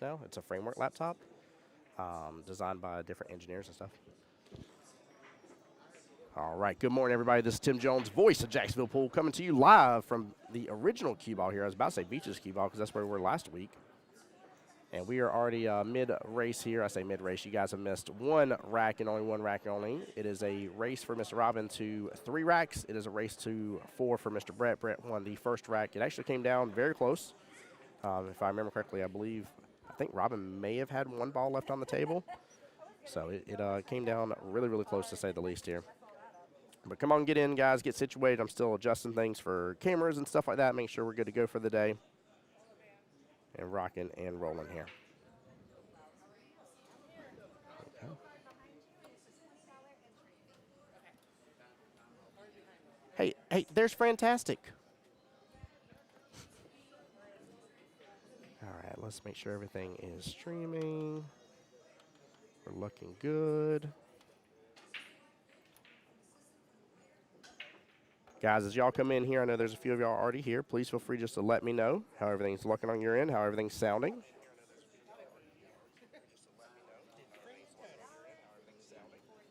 now. It's a framework laptop designed by different engineers and stuff. All right, good morning, everybody. This is Tim Jones, voice of Jacksonville Pool, coming to you live from the original Qball here. I was about to say Beaches Qball because that's where we were last week. And we are already mid-race here. I say mid-race. You guys have missed one rack and only one rack only. It is a race for Mr. Robin to 3 racks. It is a race to 4 for Mr. Brett. Brett won the first rack. It actually came down very close. If I remember correctly, I think Robin may have had 1 ball left on the table. So it came down really, really close, to say the least here. But come on, get in, guys. Get situated. I'm still adjusting things for cameras and stuff like that. Make sure we're good to go for the day. And rocking and rolling here. Okay. Hey, there's Fantastic. All right, let's make sure everything is streaming. We're looking good. Guys, as y'all come in here, I know there's a few of y'all already here. Please feel free just to let me know how everything's looking on your end, how everything's sounding.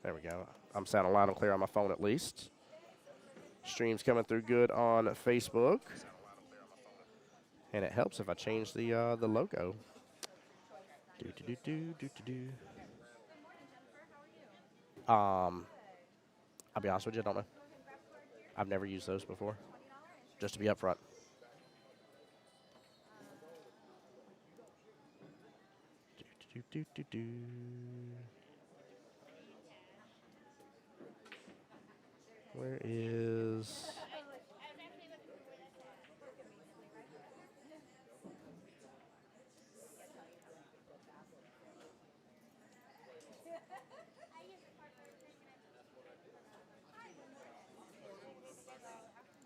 There we go. I'm sounding loud and clear on my phone at least. Stream's coming through good on Facebook. And it helps if I change the logo. I'll be honest with you, I don't know. I've never used those before, just to be upfront. Where is...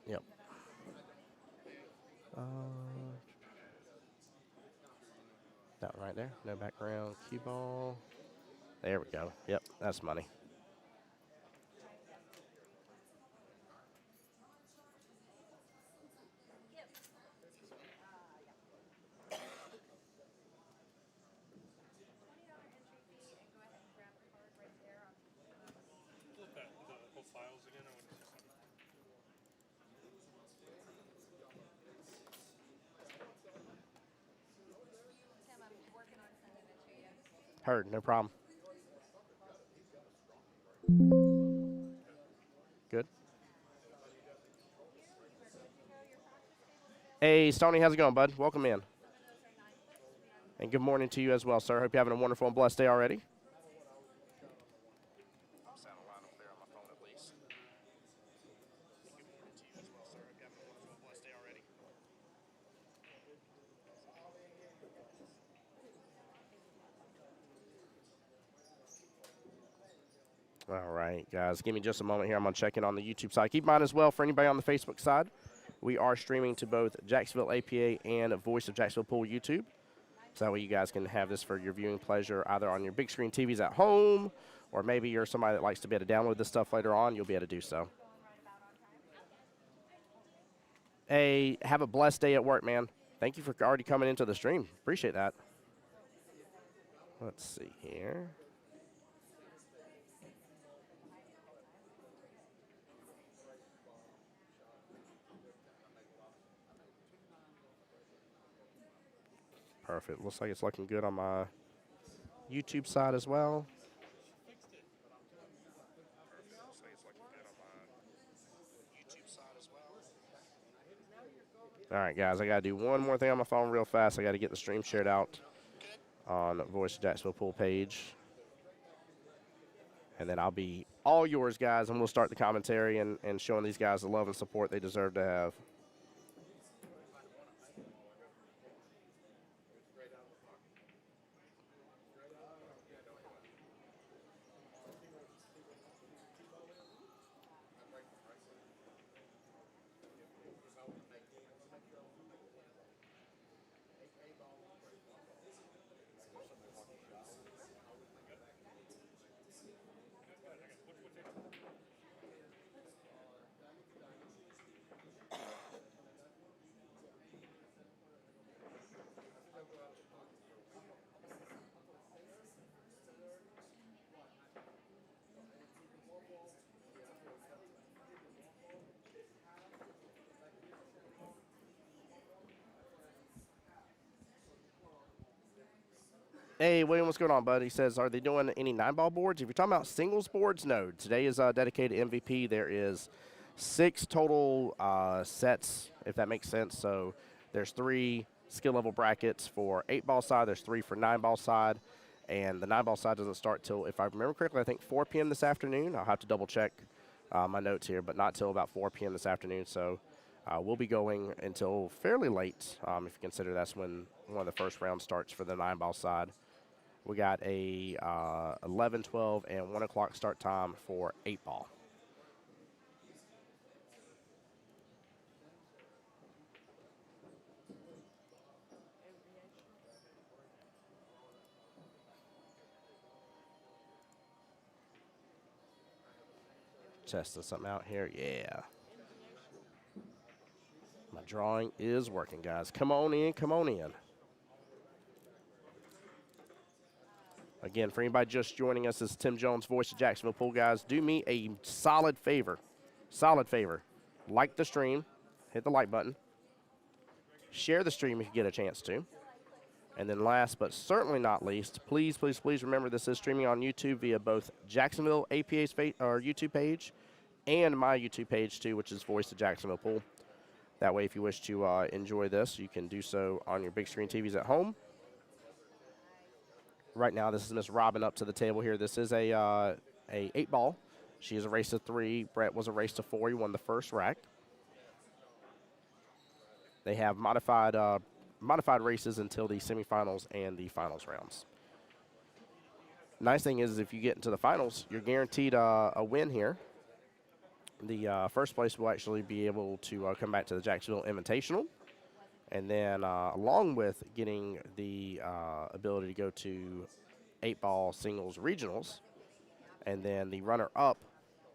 Yep. That one right there. No background. Qball. There we go. Yep, that's money. Heard, no problem. Good. Hey, Stoney, how's it going, bud? Welcome in. And good morning to you as well, sir. Hope you're having a wonderful and blessed day already. All right, guys, give me just a moment here. I'm going to check in on the YouTube side. Keep in mind as well, for anybody on the Facebook side, we are streaming to both Jacksonville APA and Voice of Jacksonville Pool YouTube. So that way you guys can have this for your viewing pleasure, either on your big screen TVs at home, or maybe you're somebody that likes to be able to download this stuff later on. You'll be able to do so. Hey, have a blessed day at work, man. Thank you for already coming into the stream. Appreciate that. Let's see here. Perfect. Looks like it's looking good on my YouTube side as well. All right, guys, I got to do one more thing on my phone real fast. I got to get the stream shared out on Voice of Jacksonville Pool page. And then I'll be all yours, guys, and we'll start the commentary and showing these guys the love and support they deserve to have. Hey, William, what's going on, bud? He says, are they doing any 9-ball boards? If you're talking about singles boards, no. Today is dedicated MVP. There is 6 total sets, if that makes sense. So there's 3 skill level brackets for 8-ball side. There's 3 for 9-ball side. And the 9-ball side doesn't start till, if I remember correctly, I think 4 p.m. this afternoon. I'll have to double check my notes here, but not till about 4 p.m. this afternoon. So we'll be going until fairly late, if you consider that's when one of the first rounds starts for the 9-ball side. We got a 11, 12, and 1 o'clock start time for 8-ball. Testing something out here. Yeah. My drawing is working, guys. Come on in, come on in. Again, for anybody just joining us, this is Tim Jones, voice of Jacksonville Pool, guys. Do me a solid favor. Solid favor. Like the stream. Hit the like button. Share the stream if you get a chance to. And then last but certainly not least, please, please, please remember this is streaming on YouTube via both Jacksonville APA's YouTube page and my YouTube page too, which is Voice of Jacksonville Pool. That way, if you wish to enjoy this, you can do so on your big screen TVs at home. Right now, this is Miss Robin up to the table here. This is a 8-ball. She is a race to 3. Brett was a race to 4. He won the first rack. They have modified races until the semifinals and the finals rounds. Nice thing is if you get into the finals, you're guaranteed a win here. The first place will actually be able to come back to the Jacksonville Invitational. And then along with getting the ability to go to 8-ball singles regionals, and then the runner-up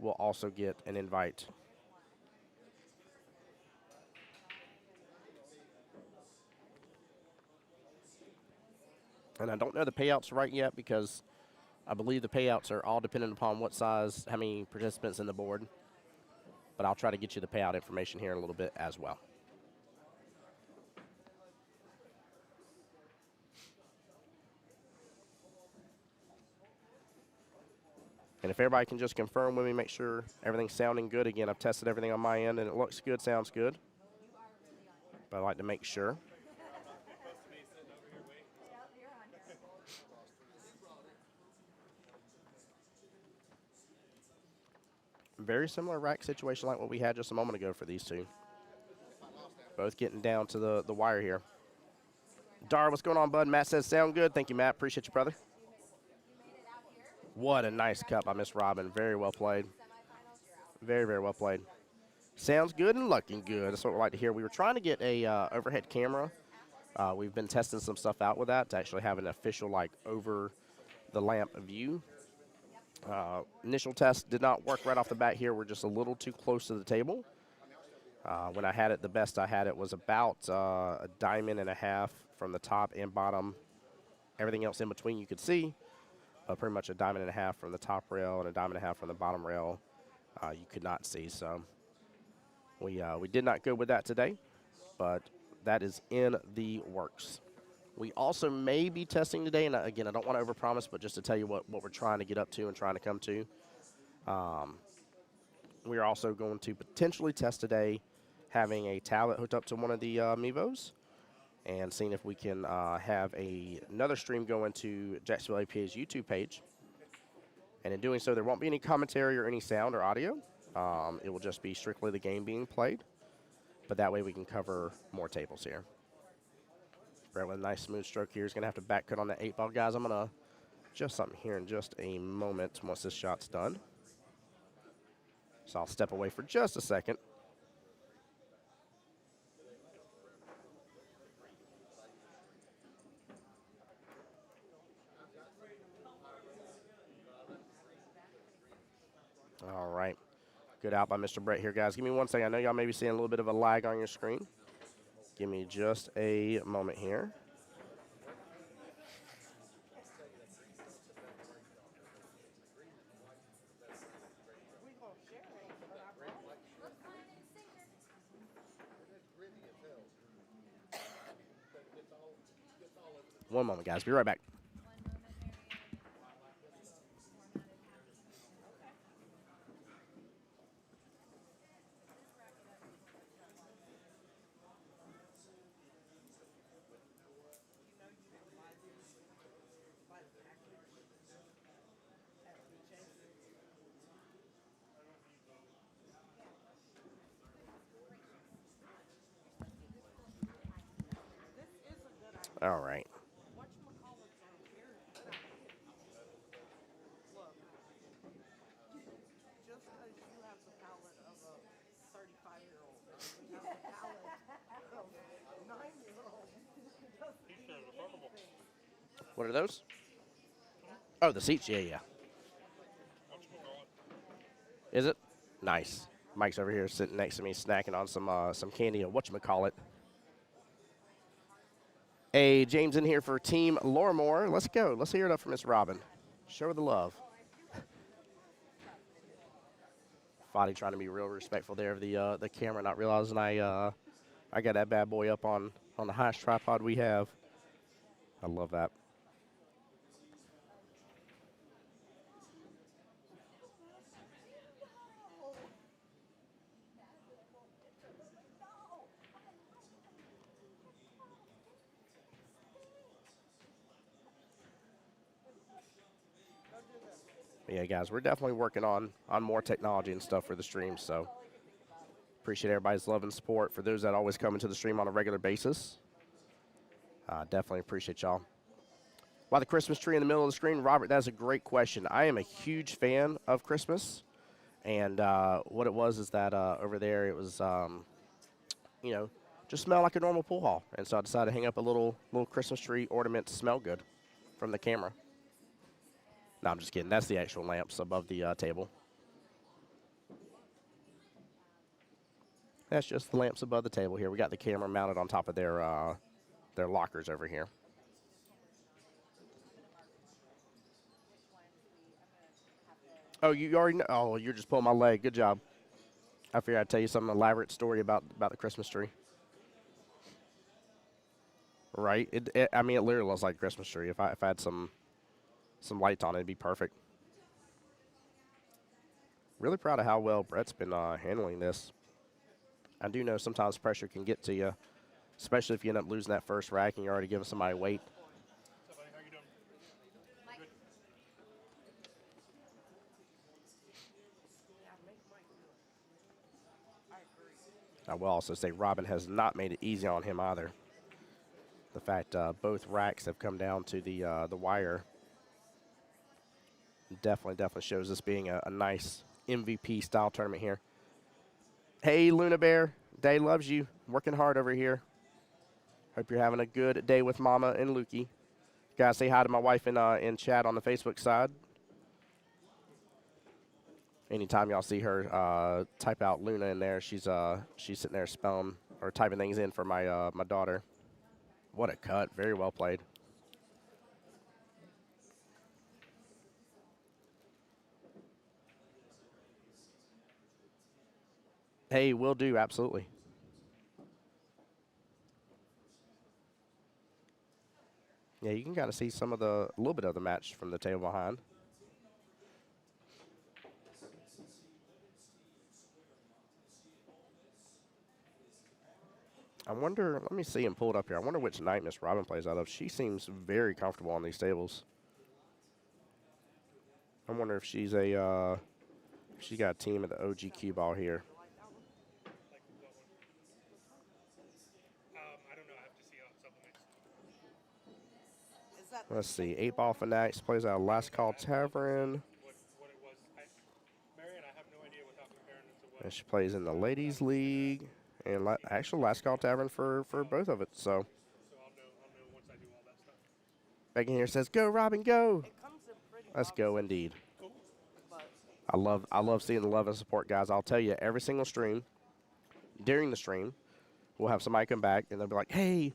will also get an invite. And I don't know the payouts right yet because I believe the payouts are all dependent upon what size, how many participants in the board. But I'll try to get you the payout information here in a little bit as well. And if everybody can just confirm with me, make sure everything's sounding good. Again, I've tested everything on my end, and it looks good, sounds good. But I like to make sure. Very similar rack situation like what we had just a moment ago for these two. Both getting down to the wire here. Dar, what's going on, bud? Matt says, sound good. Thank you, Matt. Appreciate you, brother. What a nice cut by Miss Robin. Very well played. Very, very well played. Sounds good and looking good. That's what we like to hear. We were trying to get a overhead camera. We've been testing some stuff out with that to actually have an official, like, over the lamp view. Initial test did not work right off the bat here. We're just a little too close to the table. When I had it, the best I had it was about a diamond and a half from the top and bottom. Everything else in between you could see. Pretty much a diamond and a half from the top rail and a diamond and a half from the bottom rail you could not see. So we did not go with that today, but that is in the works. We also may be testing today, and again, I don't want to overpromise, but just to tell you what we're trying to get up to and trying to come to. We are also going to potentially test today having a tablet hooked up to one of the Mevos and seeing if we can have another stream go into Jacksonville APA's YouTube page. And in doing so, there won't be any commentary or any sound or audio. It will just be strictly the game being played. But that way we can cover more tables here. Brett with a nice smooth stroke here. He's going to have to back cut on that 8-ball. Guys, I'm going to adjust something here in just a moment once this shot's done. So I'll step away for just a second. All right. Good out by Mr. Brett here, guys. Give me one second. I know y'all may be seeing a little bit of a lag on your screen. Give me just a moment here. One moment, guys. Be right back. All right. What are those? Oh, the seats. Yeah, yeah. Is it? Nice. Mike's over here sitting next to me, snacking on some candy. Whatchamacallit. Hey, James in here for Team Lorimore. Let's go. Let's hear it up for Miss Robin. Show her the love. Fadi trying to be real respectful there of the camera, not realizing I got that bad boy up on the highest tripod we have. I love that. Yeah, guys, we're definitely working on more technology and stuff for the stream, so appreciate everybody's love and support. For those that always come into the stream on a regular basis, definitely appreciate y'all. Why the Christmas tree in the middle of the screen? Robert, that's a great question. I am a huge fan of Christmas, and what it was is that over there it was, you know, just smelled like a normal pool hall, and so I decided to hang up a little Christmas tree ornament to smell good from the camera. No, I'm just kidding. That's the actual lamps above the table. That's just the lamps above the table here. We got the camera mounted on top of their lockers over here. Oh, you already know? Oh, you're just pulling my leg. Good job. I figured I'd tell you some elaborate story about the Christmas tree. Right? I mean, it literally looks like a Christmas tree. If I had some lights on it, it'd be perfect. Really proud of how well Brett's been handling this. I do know sometimes pressure can get to you, especially if you end up losing that first rack and you're already giving somebody weight. What's up, buddy? How you doing? Good. I will also say Robin has not made it easy on him either. The fact both racks have come down to the wire definitely shows this being a nice MVP style tournament here. Hey, Luna Bear, Day loves you. Working hard over here. Hope you're having a good day with Mama and Lukey. Guys, say hi to my wife in chat on the Facebook side. Anytime y'all see her type out Luna in there, she's sitting there spelling or typing things in for my daughter. What a cut! Very well played. Hey, will do, absolutely. Yeah, you can kind of see a little bit of the match from the table behind. I wonder, let me see and pull it up here. I wonder which night Miss Robin plays out of. She seems very comfortable on these tables. I wonder if she's got a team at the OG Qball here. I don't know. I have to see supplements. Let's see. 8-Ball Fanatics plays out of Last Call Tavern. What it was. Marion, I have no idea without comparing it to what. And she plays in the Ladies League. And actually, Last Call Tavern for both of it. So I'll know once I do all that stuff. Becky here says, "Go, Robin, go!" Let's go, indeed. Cool. I love seeing the love and support, guys. I'll tell you, every single stream, during the stream, we'll have somebody come back and they'll be like, "Hey,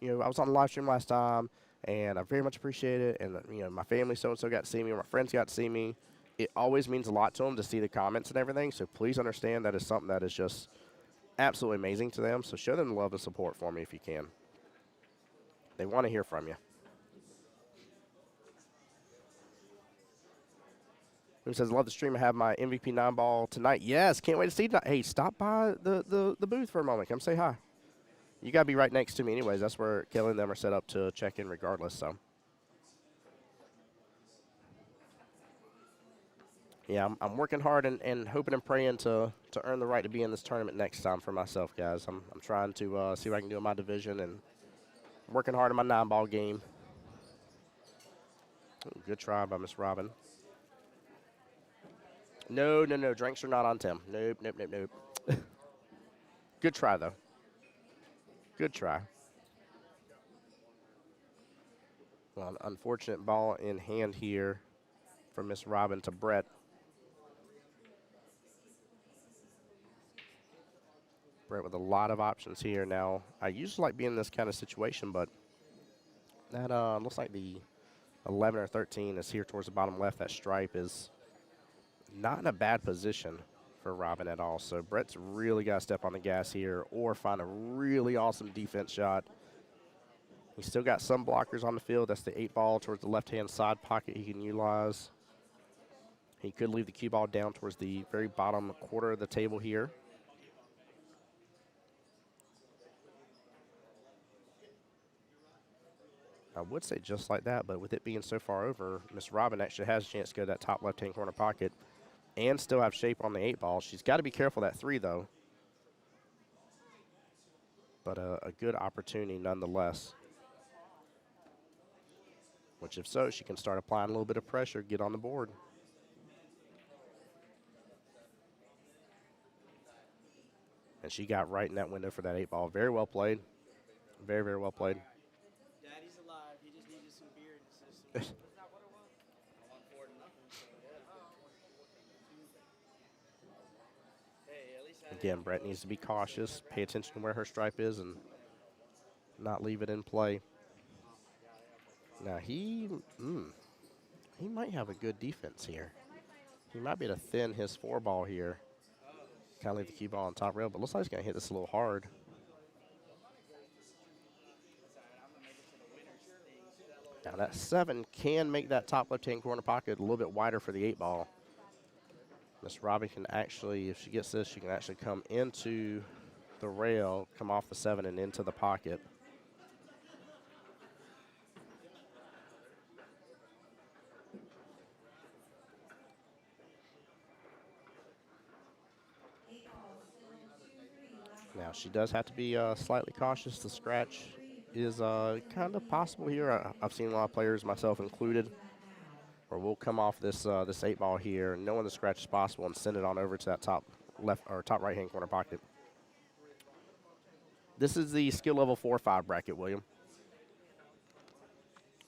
I was on the live stream last time, and I very much appreciate it. And my family so and so got to see me, or my friends got to see me." It always means a lot to them to see the comments and everything. So please understand that is something that is just absolutely amazing to them. So show them love and support for me if you can. They want to hear from you. Who says, "Love the stream. I have my MVP 9-Ball tonight." Yes, can't wait to see you tonight. Hey, stop by the booth for a moment. Come say hi. You got to be right next to me anyways. That's where Kelly and them are set up to check in regardless. So, yeah, I'm working hard and hoping and praying to earn the right to be in this tournament next time for myself, guys. I'm trying to see what I can do in my division and Working hard in my 9-ball game. Ooh, good try by Miss Robin. No, no, no. Drinks are not on Tim. Nope, nope, nope, nope. Good try, though. Good try. Well, an unfortunate ball in hand here from Miss Robin to Brett. Brett with a lot of options here now. I usually like being in this kind of situation, but that looks like the 11 or 13 is here towards the bottom left. That stripe is not in a bad position for Robin at all. So Brett's really got to step on the gas here or find a really awesome defense shot. He's still got some blockers on the field. That's the 8-ball towards the left-hand side pocket he can utilize. He could leave the cue ball down towards the very bottom quarter of the table here. I would say just like that, but with it being so far over, Miss Robin actually has a chance to go to that top left-hand corner pocket and still have shape on the 8-ball. She's got to be careful of that 3, though. But a good opportunity nonetheless. Which, if so, she can start applying a little bit of pressure, get on the board. And she got right in that window for that 8-ball. Very well played. Very, very well played. Daddy's alive. He just needed some beer in the system. Again, Brett needs to be cautious, pay attention to where her stripe is, and not leave it in play. Now, he might have a good defense here. He might be able to thin his 4-ball here. Kind of leave the cue ball on top rail, but looks like he's going to hit this a little hard. Now, that 7 can make that top left-hand corner pocket a little bit wider for the 8-ball. Miss Robin can actually, if she gets this, she can actually come into the rail, come off the 7 and into the pocket. Now, she does have to be slightly cautious. The scratch is kind of possible here. I've seen a lot of players, myself included, where we'll come off this 8-ball here, knowing the scratch is possible, and send it on over to that top left or top right-hand corner pocket. This is the skill level 4-5 bracket, William.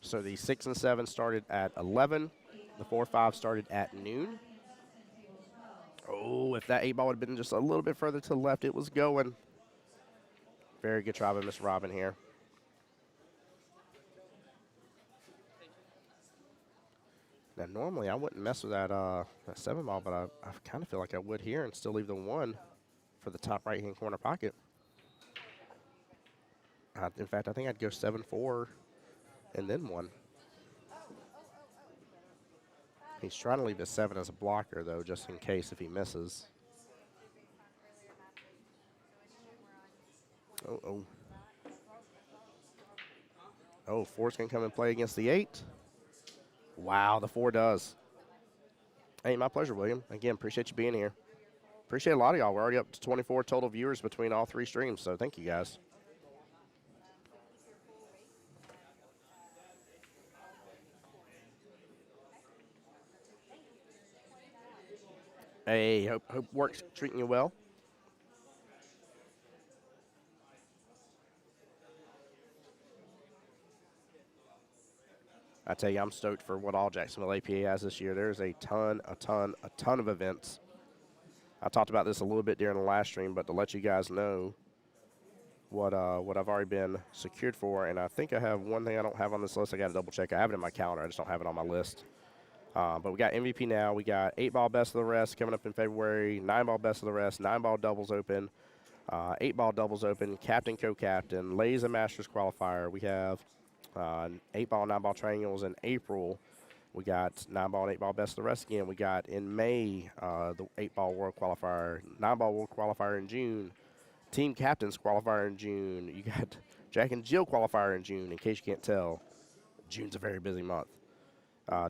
So the 6 and 7 started at 11. The 4-5 started at noon. Oh, if that 8-ball would have been just a little bit further to the left, it was going. Very good try by Miss Robin here. Now, normally I wouldn't mess with that 7-ball, but I kind of feel like I would here and still leave the 1 for the top right-hand corner pocket. In fact, I think I'd go 7-4 and then 1. He's trying to leave the 7 as a blocker, though, just in case if he misses. Oh. Oh, 4's going to come and play against the 8. Wow, the 4 does. Hey, my pleasure, William. Again, appreciate you being here. Appreciate a lot of y'all. We're already up to 24 total viewers between all 3 streams, so thank you, guys. Hey, hope work's treating you well. I tell you, I'm stoked for what all Jacksonville APA has this year. There's a ton of events. I talked about this a little bit during the last stream, but to let you guys know what I've already been secured for, and I think I have one thing I don't have on this list. I got to double check. I have it in my calendar. I just don't have it on my list. But we got MVP now. We got 8-ball best of the rest coming up in February, 9-ball best of the rest, 9-ball doubles open, 8-ball doubles open, captain, co-captain, ladies and masters qualifier. We have 8-ball, 9-ball triangles in April. We got 9-ball and 8-ball best of the rest again. We got in May the 8-ball world qualifier, 9-ball world qualifier in June, team captains qualifier in June. You got Jack and Jill qualifier in June, in case you can't tell. June's a very busy month.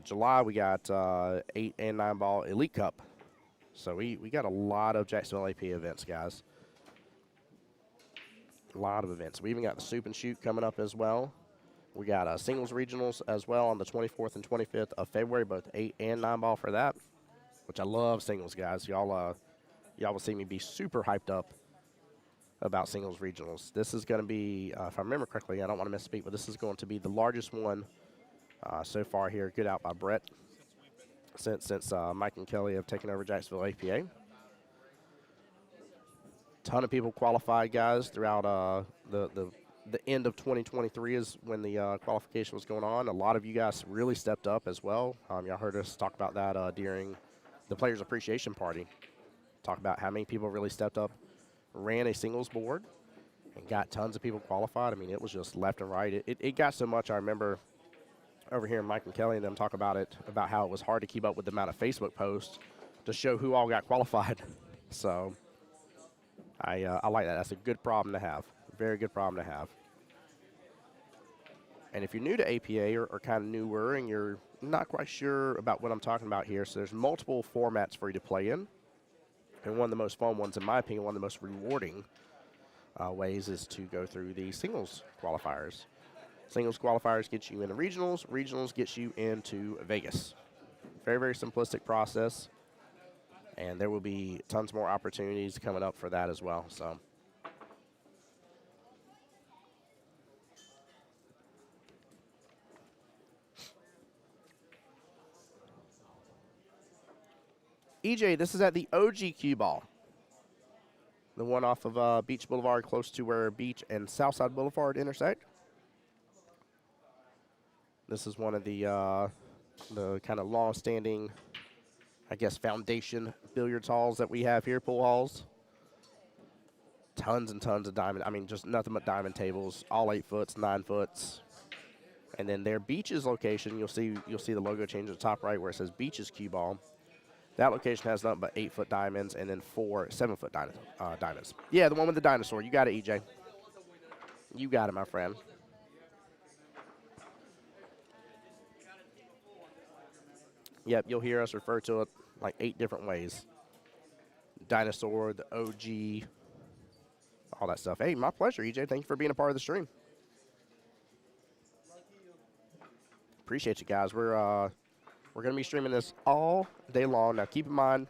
July, we got 8 and 9-ball Elite Cup. So we got a lot of Jacksonville AP events, guys. A lot of events. We even got the Soup and Shoot coming up as well. We got singles regionals as well on the 24th and 25th of February, both 8 and 9 ball for that, which I love singles, guys. Y'all will see me be super hyped up about singles regionals. This is going to be, if I remember correctly, I don't want to misspeak, but this is going to be the largest one so far here. Good out by Brett since Mike and Kelly have taken over Jacksonville APA. Ton of people qualified, guys, throughout the end of 2023 is when the qualification was going on. A lot of you guys really stepped up as well. Y'all heard us talk about that during the Players Appreciation Party. Talk about how many people really stepped up, ran a singles board, and got tons of people qualified. I mean, it was just left and right. It got so much. I remember over here Mike and Kelly and them talk about it, about how it was hard to keep up with the amount of Facebook posts to show who all got qualified. So I like that. That's a good problem to have. Very good problem to have. And if you're new to APA or kind of newer and you're not quite sure about what I'm talking about here, so there's multiple formats for you to play in. And one of the most fun ones, in my opinion, one of the most rewarding ways is to go through the singles qualifiers. Singles qualifiers get you into regionals. Regionals gets you into Vegas. Very, very simplistic process. And there will be tons more opportunities coming up for that as well. So EJ, this is at the OG Qball, the one off of Beach Boulevard, close to where Beach and Southside Boulevard intersect. This is one of the kind of long-standing, I guess, foundation billiards halls that we have here, pool halls. Tons and tons of diamond. I mean, just nothing but diamond tables, all 8 foots, 9 foots. And then their Beaches location, you'll see the logo change at the top right where it says Beaches Qball. That location has nothing but 8-foot diamonds and then 4 7-foot diamonds. Yeah, the one with the dinosaur. You got it, EJ. You got it, my friend. Yep, you'll hear us refer to it like 8 different ways. Dinosaur, the OG, all that stuff. Hey, my pleasure, EJ. Thank you for being a part of the stream. Appreciate you guys. We're going to be streaming this all day long. Now, keep in mind,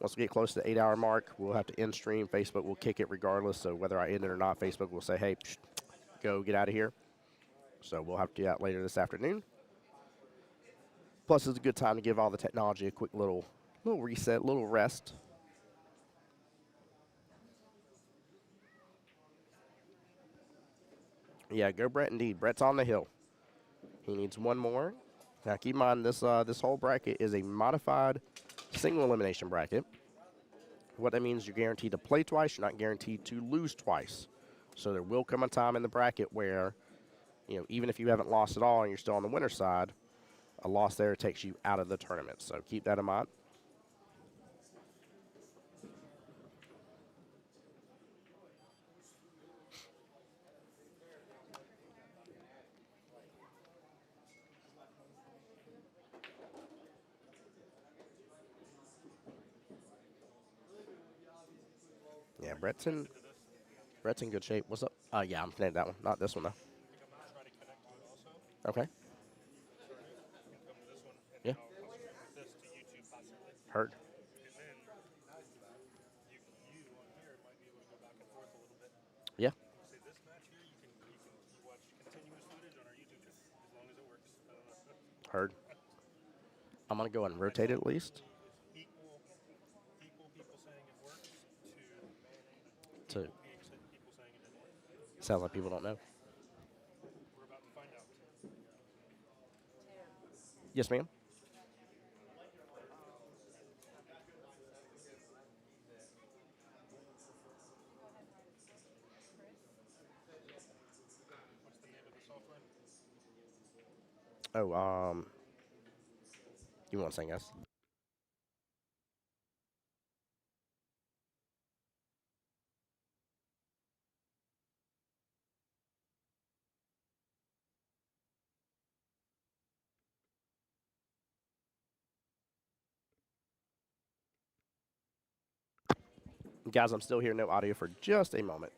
once we get close to the 8-hour mark, we'll have to end stream. Facebook will kick it regardless. So whether I end it or not, Facebook will say, hey, go get out of here. So we'll have to do that later this afternoon. Plus, it's a good time to give all the technology a quick little reset, little rest. Yeah, go Brett indeed. Brett's on the hill. He needs one more. Now, keep in mind, this whole bracket is a modified single elimination bracket. What that means, you're guaranteed to play twice. You're not guaranteed to lose twice. So there will come a time in the bracket where, even if you haven't lost at all and you're still on the winner's side, a loss there takes you out of the tournament. So keep that in mind. Yeah, Brett's in good shape. What's up? Yeah, I'm connected that one. Not this one, though. Okay. Yeah. Heard. Yeah. Heard. I'm going to go and rotate it at least. To sounds like people don't know. Yes, ma'am. Oh, you want to sing us? Guys, I'm still here. No audio for just a moment.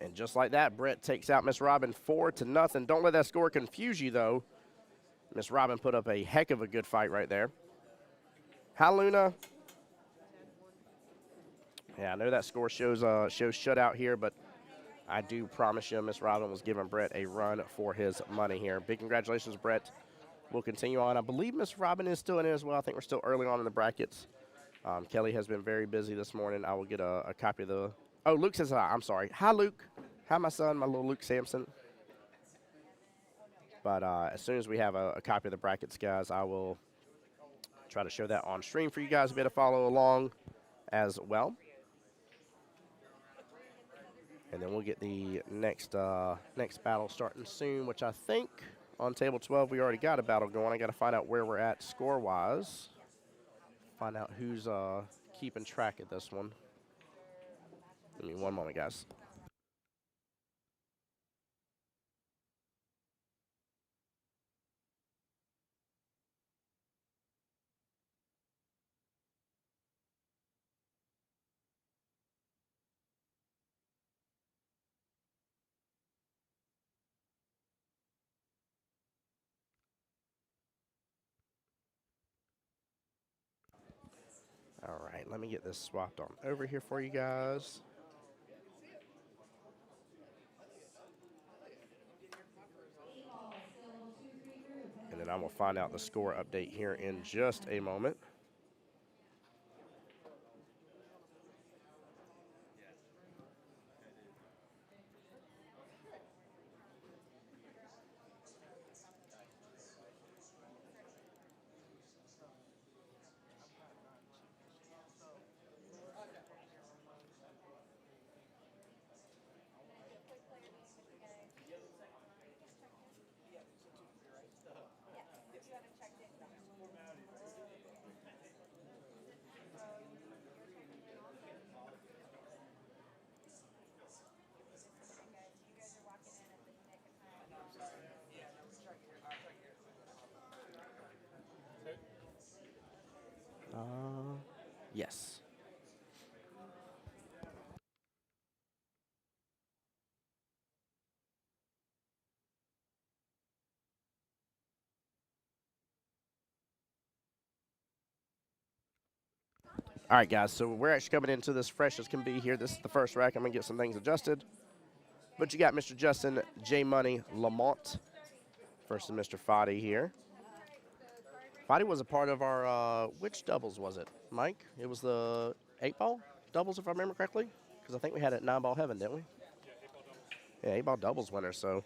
And just like that, Brett takes out Miss Robin 4-0. Don't let that score confuse you, though. Miss Robin put up a heck of a good fight right there. Hi, Luna. Yeah, I know that score shows shutout here, but I do promise you Miss Robin was giving Brett a run for his money here. Big congratulations, Brett. We'll continue on. I believe Miss Robin is still in it as well. I think we're still early on in the brackets. Kelly has been very busy this morning. I will get a copy of the – oh, Luke says hi. I'm sorry. Hi, Luke. Hi, my son, my little Luke Sampson. But as soon as we have a copy of the brackets, guys, I will try to show that on stream for you guys to be able to follow along as well. And then we'll get the next battle starting soon, which I think on table 12 we already got a battle going. I got to find out where we're at score-wise. Find out who's keeping track of this one. Give me one moment, guys. All right, let me get this swapped on over here for you guys. And then I will find out the score update here in just a moment. Yes. All right, guys, so we're actually coming into this fresh as can be here. This is the first rack. I'm going to get some things adjusted. But you got Mr. Justin J. Money Lamont versus Mr. Fadi here. Fadi was a part of our, which doubles was it, Mike? It was the 8-ball doubles, if I remember correctly? Because I think we had it at 9-ball heaven, didn't we? Yeah, 8-ball doubles winner, so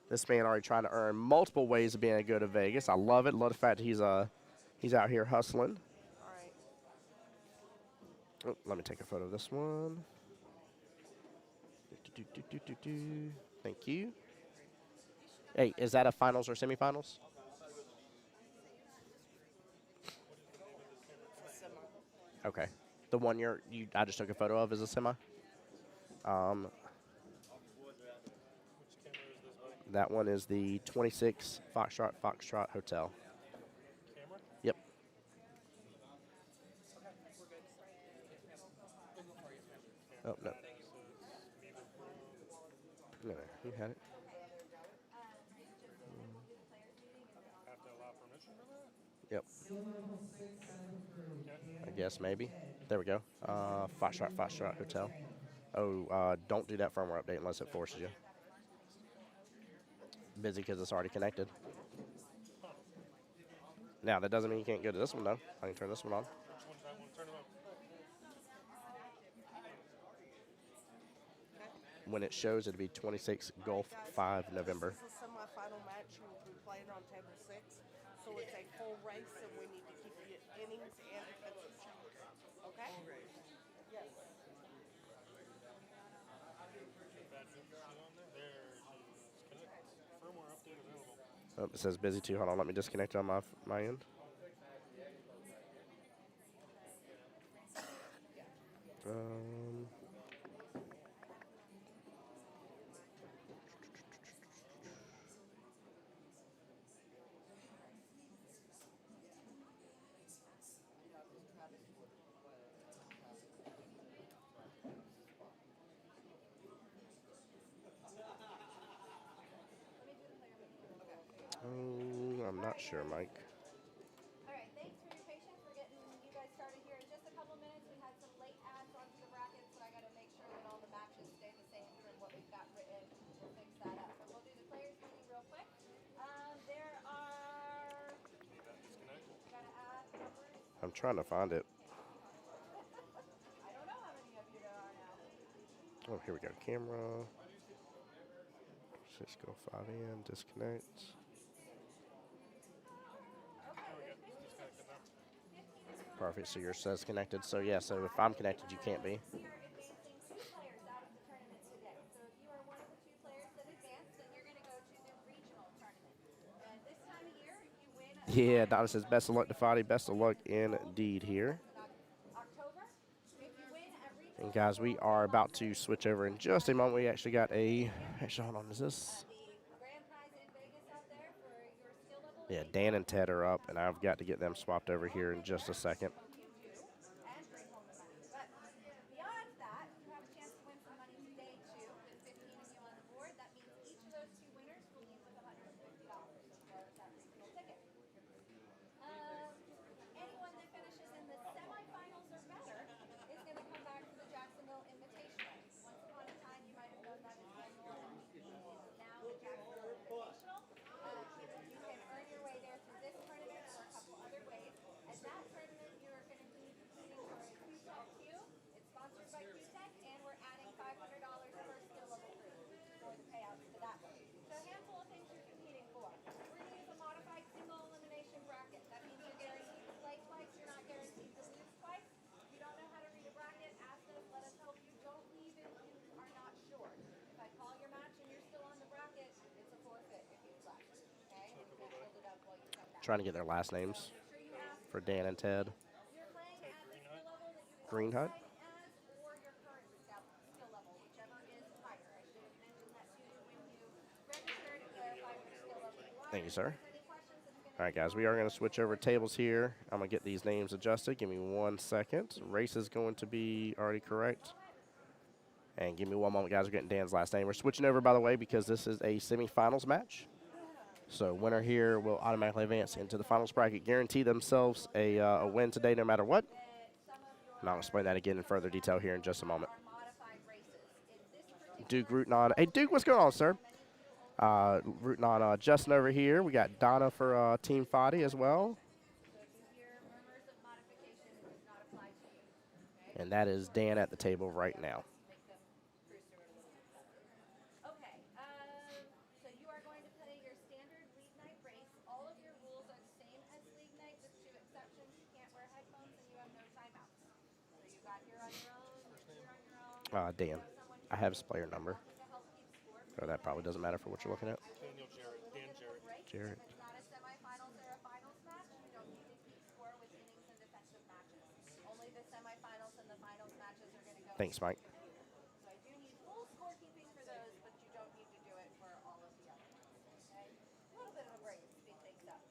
this man already trying to earn multiple ways of being able to go to Vegas. I love it. Love the fact he's out here hustling. Oh, let me take a photo of this one. Thank you. Hey, is that a finals or semifinals? Okay. The one I just took a photo of is a semi. That one is the 26 Foxtrot Hotel. Yep. Oh, no. No, you had it. Yep. I guess maybe. There we go. Foxtrot Hotel. Oh, don't do that firmware update unless it forces you. Busy because it's already connected. Now, that doesn't mean you can't go to this one, though. I can turn this one on. When it shows, it'll be 26 Gulf 5 November. This is the semi-final match you will be playing on table 6. So it's a full race, and we need to keep the innings and defensive shots. Okay? Yes. Oh, it says busy too. Hold on, let me disconnect on my end. not sure, Mike. All right, thanks for your patience. We're getting you guys started here in just a couple minutes. We had some late adds onto the bracket, so I got to make sure that all the matches stay the same from what we've got written. We'll fix that up. But we'll do the players meeting real quick. There are, got to add numbers. I'm trying to find it. I don't know how many of you there are now. Oh, here we go. Camera. Cisco 5M, disconnect. Perfect, so yours says connected. So yeah, so if I'm connected, you can't be. We are advancing 2 players out of the tournament today. So if you are one of the 2 players that advanced, then you're going to go to the regional tournament. And this time of year, if you win Yeah, Donna says best of luck to Fadi. Best of luck indeed here. October, if you win at regional, And guys, we are about to switch over in just a moment. We actually got a, actually hold on, is this? the grand prize in Vegas out there for your skill level. Yeah, Dan and Ted are up, and I've got to get them swapped over here in just a second. And bring home the money. But beyond that, you have a chance to win some money today too. With 15 of you on the board, that means each of those 2 winners will leave with $150 as far as that regional ticket. Anyone that finishes in the semifinals or better is going to come back to the Jacksonville Invitational. Once upon a time, you might have known that as Jacksonville MVP. Now the Jacksonville Invitational. You can earn your way there through this tournament or a couple other ways. At that tournament, you're going to be competing for a Q-Tech Q. It's sponsored by Q-Tech, and we're adding $500 per skill level 3 for the payouts for that one. So a handful of things you're competing for. We're going to use a modified single elimination bracket. That means you're guaranteed to play twice. You're not guaranteed to lose twice. If you don't know how to read a bracket, ask us. Let us help you. Don't leave if you are not sure. If I call your match and you're still on the bracket, it's a forfeit if you've left. Okay? You can't hold it up while you come back. Trying to get their last names Make sure you ask. for Dan and Ted. You're playing at the skill level that you Green Hut? qualified as, or your current skill level, whichever is higher. I should have mentioned that to you when you registered to clarify which skill level you are. Thank you, sir. If there's any questions, it's gonna All right, guys, we are going to switch over tables here. I'm going to get these names adjusted. Give me 1 second. Race is going to be already correct. And give me 1 moment, guys. We're getting Dan's last name. We're switching over, by the way, because this is a semifinals match. So winner here will automatically advance into the finals bracket, guarantee themselves a win today no matter what. And I'll explain that again in further detail here in just a moment. modified races. In this particular Duke rooting on. Hey, Duke, what's going on, sir? Rooting on Justin over here. We got Donna for Team Fadi as well. so if you hear murmurs of modification, it does not apply to you. Okay? And that is Dan at the table right now. Make them cruise through it a little bit better. Okay, so you are going to play your standard league night race. All of your rules are the same as league night with 2 exceptions. You can't wear headphones and you have no timeouts. So you got here on your own, you're on your own. Dan. I have his player number. To help keep score. So that probably doesn't matter for what you're looking at. Daniel Jarrett. Dan Jarrett. Jarrett. If it's not a semifinals or a finals match, you don't need to keep score with innings and defensive matches. Only the semifinals and the finals matches are going to go. Thanks, Mike. So I do need full scorekeeping for those, but you don't need to do it for all of the others. Okay? A little bit of a break to speed things up.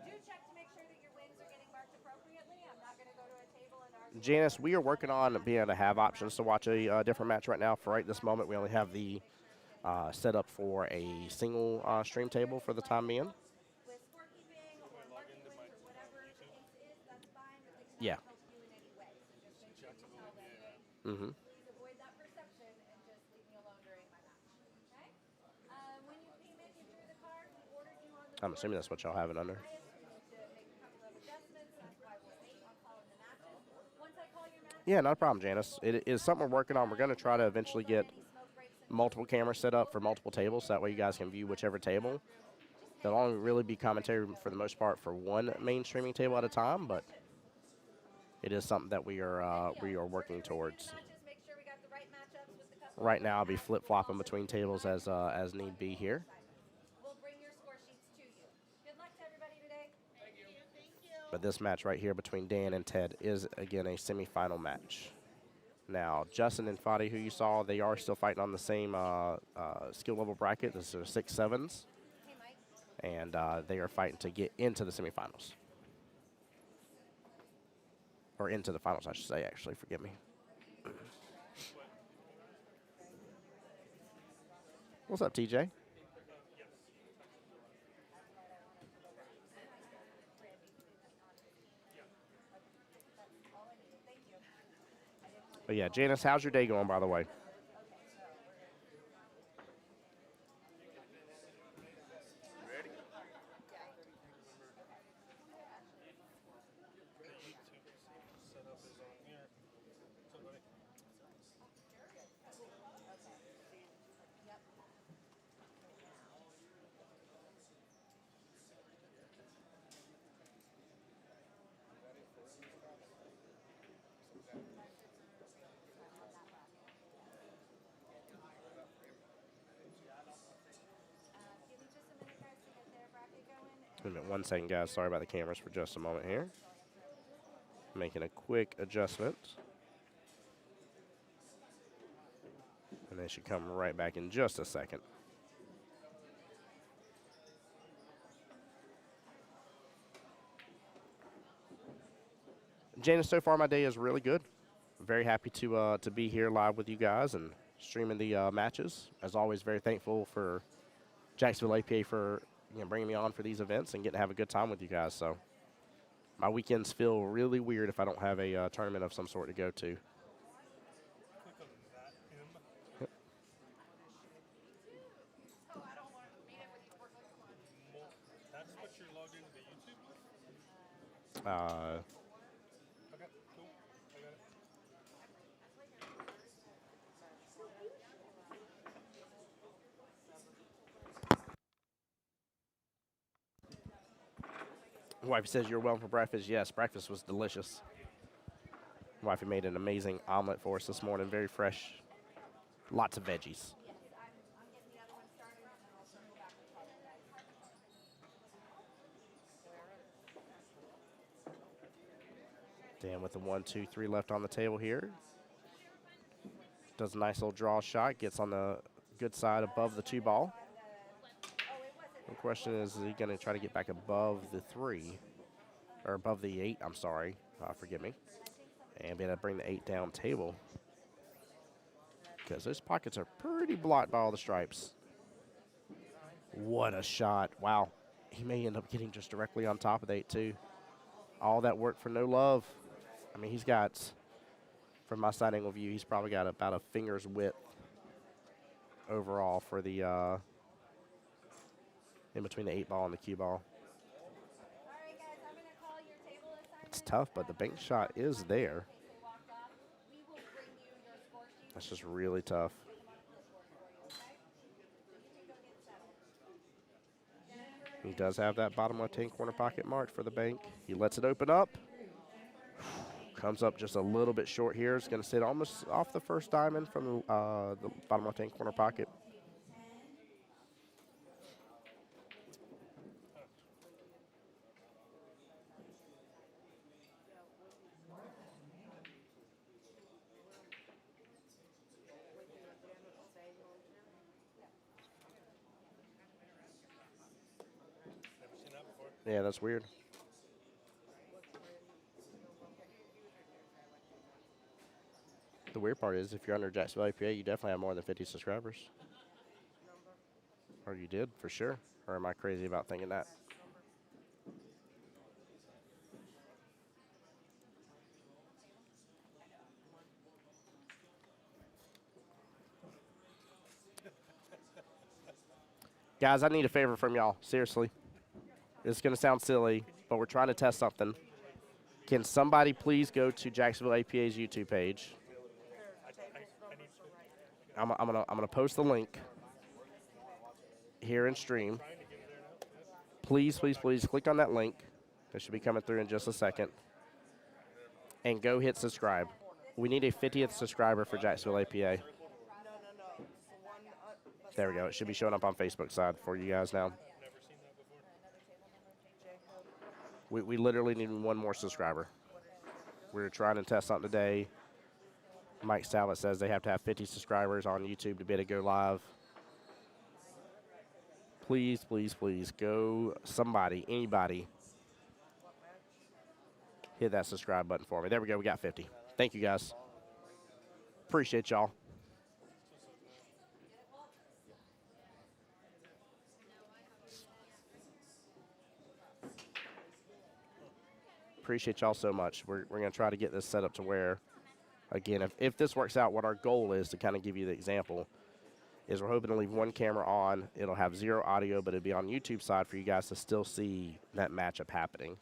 Do check to make sure that your wins are getting marked appropriately. I'm not going to go to a table and argue. Janice, we are working on being able to have options to watch a different match right now. For right this moment, we only have the set up for a single stream table for the time being. With scorekeeping or marking wins or whatever the case is, that's fine, but they cannot Yeah. help you in any way. So just make sure you tell them, Mm-hmm. please avoid that perception and just leave me alone during my match. Okay? When you came in, you drew the card, we ordered you on the I'm board. assuming that's what y'all have it under. You need to make a couple of adjustments. That's why we'll wait on calling the matches. Once I call your match, Yeah, not a problem, Janice. It is something we're working on. We're going to try to eventually get any smoke breaks and multiple cameras set up for multiple tables, so that way you guys can view whichever table. There'll only really be commentary for the most part for one main streaming table at a time, but it is something that we are working towards. matches, make sure we got the right matchups with the customers. Right now, I'll be flip-flopping between tables as need be here. We'll bring your score sheets to you. Good luck to everybody today. But this match right here between Dan and Ted is, again, a semifinal match. Now, Justin and Fadi, who you saw, they are still fighting on the same skill level bracket. This is 6-7s. Hey, Mike. And they are fighting to get into the semifinals. Or into the finals, I should say, actually. Forgive me. What's up, TJ? Yeah, Janice, how's your day going, by the way? Setup is on here. So, buddy. Give me just a minute, guys, to get their bracket going. Wait a minute, 1 second, guys. Sorry about the cameras for just a moment here. Making a quick adjustment. And they should come right back in just a second. Janice, so far my day is really good. I'm very happy to be here live with you guys and streaming the matches. As always, very thankful for Jacksonville APA for bringing me on for these events and getting to have a good time with you guys. So my weekends feel really weird if I don't have a tournament of some sort to go to. Click on that M. That's what you're logged into YouTube with? Okay, cool. I got it. Wifey says you're well for breakfast. Yes, breakfast was delicious. Wifey made an amazing omelet for us this morning. Very fresh. Lots of veggies. Yes, I'm getting the other one started, and then I'll circle back and call you guys. Dan with the 1, 2, 3 left on the table here. Does a nice little draw shot. Gets on the good side above the 2 ball. The question is he going to try to get back above the 3? Or above the 8, I'm sorry. Forgive me. And be able to bring the 8 down table. Because those pockets are pretty blocked by all the stripes. What a shot. Wow. He may end up getting just directly on top of the 8, too. All that work for no love. I mean, he's got, from my side angle view, he's probably got about a finger's width overall for the, in between the 8 ball and the Qball. All right, guys, I'm going to call your table assignment. It's tough, but the bank shot is there. In case they walked off, we will bring you your score sheet. That's just really tough. Come up with the score for you, okay? So you can go get settled. He does have that bottom left-hand corner pocket marked for the bank. He lets it open up. Comes up just a little bit short here. It's going to sit almost off the first diamond from the bottom left-hand corner pocket. Never seen that before. Yeah, that's weird. The weird part is if you're under Jacksonville APA, you definitely have more than 50 subscribers. Or you did, for sure. Or am I crazy about thinking that? Guys, I need a favor from y'all. Seriously. It's going to sound silly, but we're trying to test something. Can somebody please go to Jacksonville APA's YouTube page? I'm gonna post the link here in stream. Please, please, please click on that link. It should be coming through in just a second. And go hit subscribe. We need a 50th subscriber for Jacksonville APA. No. It's the one There we go. It should be showing up on Facebook side for you guys now. Never seen that before. We literally need one more subscriber. We were trying to test something today. Mike Salvett says they have to have 50 subscribers on YouTube to be able to go live. Please, please, please go, somebody, anybody, hit that subscribe button for me. There we go. We got 50. Thank you, guys. Appreciate y'all. Appreciate y'all so much. We're going to try to get this set up to where Again, if this works out, what our goal is to kind of give you the example is we're hoping to leave one camera on. It'll have 0 audio, but it'll be on YouTube side for you guys to still see that matchup happening.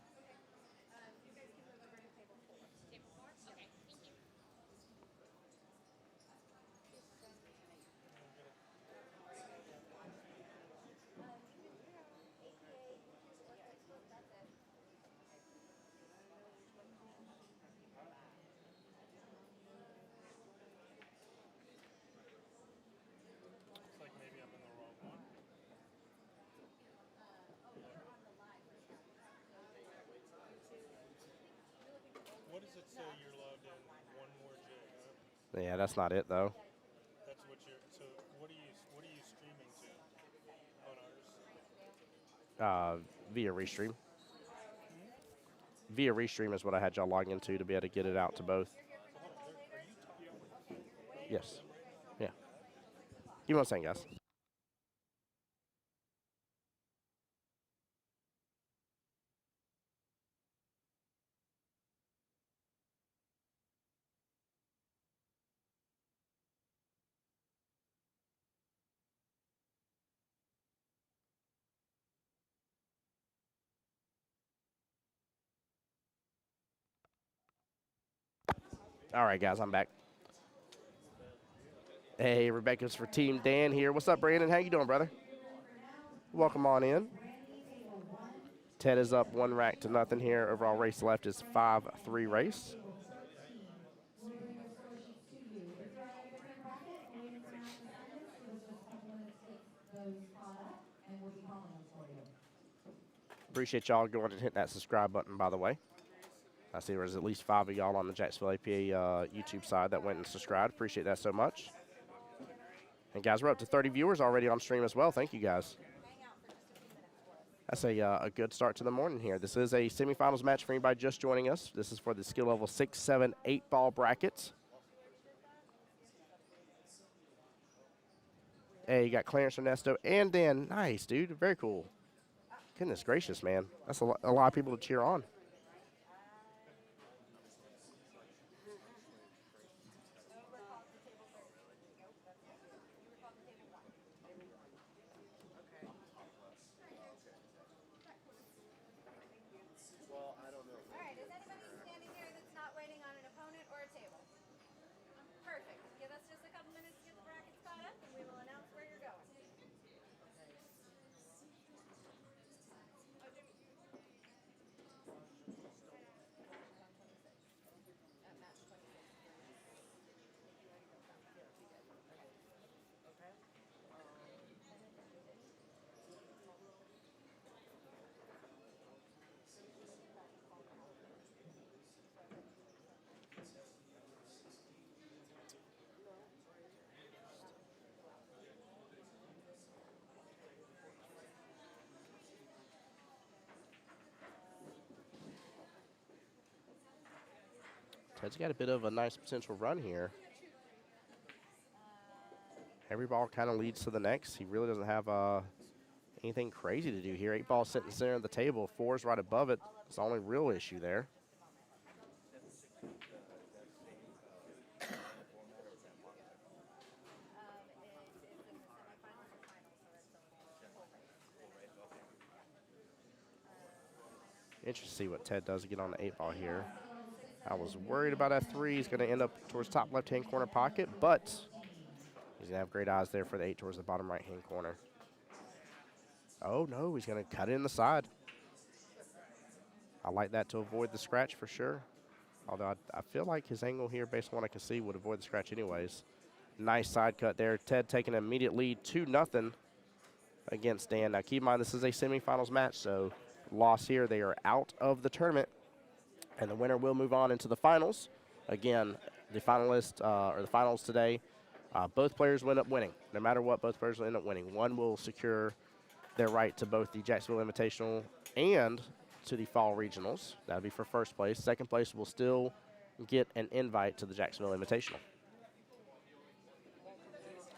Looks like maybe I'm in the wrong one. What does it say you're logged in? One more J, huh? Yeah, that's not it though. That's what you're. So what are you streaming to on ours? Via Restream. Via Restream is what I had y'all log into to be able to get it out to both. Yes. Yeah. Give me one second, guys. All right, guys, I'm back. Hey, Rebecca's for Team Dan here. What's up, Brandon? How you doing, brother? Welcome on in. Ted is up 1 rack to nothing here. Overall race left is 5-3 race. Appreciate y'all going and hitting that subscribe button, by the way. I see there's at least 5 of y'all on the Jacksonville APA YouTube side that went and subscribed. Appreciate that so much. And guys, we're up to 30 viewers already on stream as well. Thank you, guys. That's a good start to the morning here. This is a semifinals match for anybody just joining us. This is for the skill level 6, 7, 8-ball brackets. Hey, you got Clarence Ernesto and Dan. Nice, dude. Very cool. Goodness gracious, man. That's a lot of people to cheer on. All right, is anybody standing here that's not waiting on an opponent or a table? Perfect. Give us just a couple minutes to get the brackets caught up, and we will announce where you're going. Ted's got a bit of a nice potential run here. Every ball kind of leads to the next. He really doesn't have anything crazy to do here. 8-ball sitting center of the table. 4's right above it. It's the only real issue there. Interesting to see what Ted does to get on the 8-ball here. I was worried about that 3. He's going to end up towards top left-hand corner pocket, but he's going to have great eyes there for the 8 towards the bottom right-hand corner. Oh, no, he's going to cut it in the side. I like that to avoid the scratch for sure. Although I feel like his angle here, based on what I can see, would avoid the scratch anyways. Nice side cut there. Ted taking an immediate lead, 2-0 against Dan. Now, keep in mind, this is a semifinals match, so loss here, they are out of the tournament. And the winner will move on into the finals. Again, the finalists or the finals today, both players will end up winning. No matter what, both players will end up winning. One will secure their right to both the Jacksonville Invitational and to the fall regionals. That'll be for first place. Second place will still get an invite to the Jacksonville Invitational.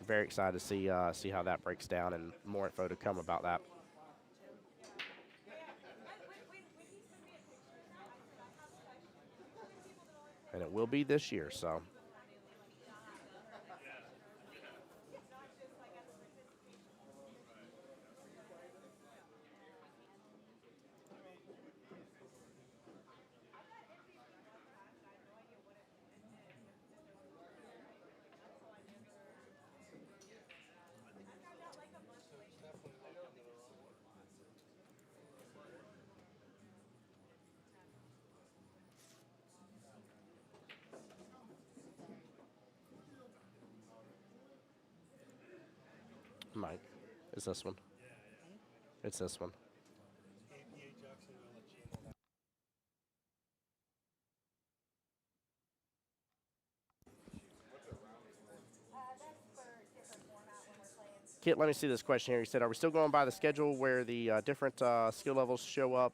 Very excited to see how that breaks down, and more info to come about that. And it will be this year, so Mike. It's this one. It's this one. APA Jacksonville and Qball. Kit, let me see this question here. He said, are we still going by the schedule where the different skill levels show up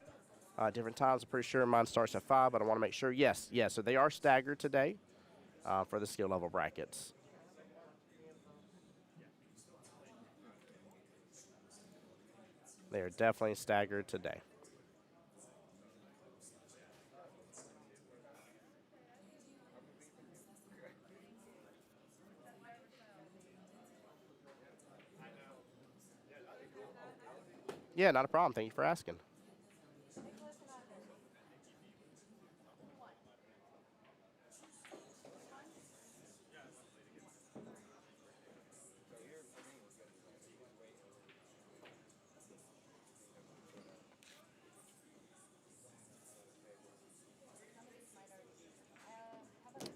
different times? I'm pretty sure mine starts at 5, but I want to make sure. Yes, yes. So they are staggered today for the skill level brackets. They are definitely staggered today. Yeah, not a problem. Thank you for asking.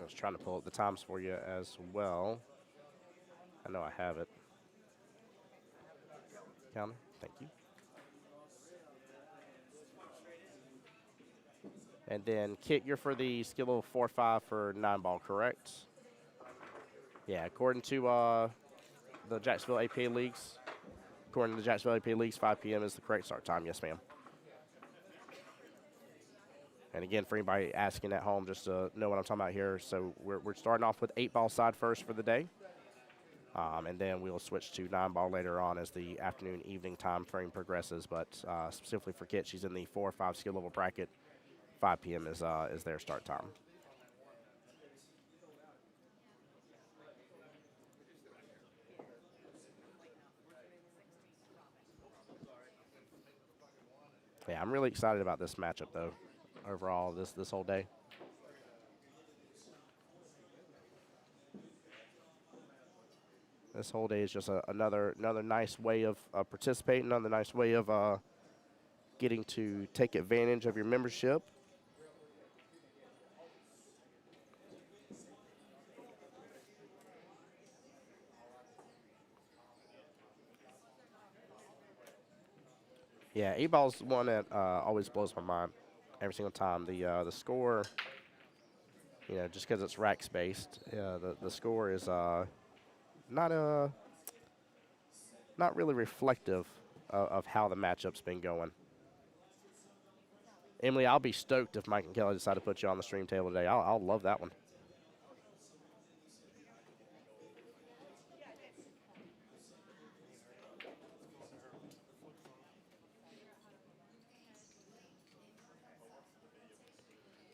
I was trying to pull up the times for you as well. I know I have it. Counter, thank you. And then, Kit, you're for the skill level 4-5 for 9-ball, correct? Yeah, according to the Jacksonville APA leagues, according to the Jacksonville APA leagues, 5 p.m. is the correct start time. Yes, ma'am. And again, for anybody asking at home, just to know what I'm talking about here, so we're starting off with 8-ball side first for the day. And then we'll switch to 9-ball later on as the afternoon, evening time frame progresses. But specifically for Kit, she's in the 4 or 5 skill level bracket. 5 p.m. is their start time. Yeah, I'm really excited about this matchup, though, overall, this whole day. This whole day is just another nice way of participating, another nice way of getting to take advantage of your membership. Yeah, 8-ball's one that always blows my mind every single time. The score, just because it's racks based, the score is not really reflective of how the matchup's been going. Emily, I'll be stoked if Mike and Kelly decide to put you on the stream table today. I'll love that one.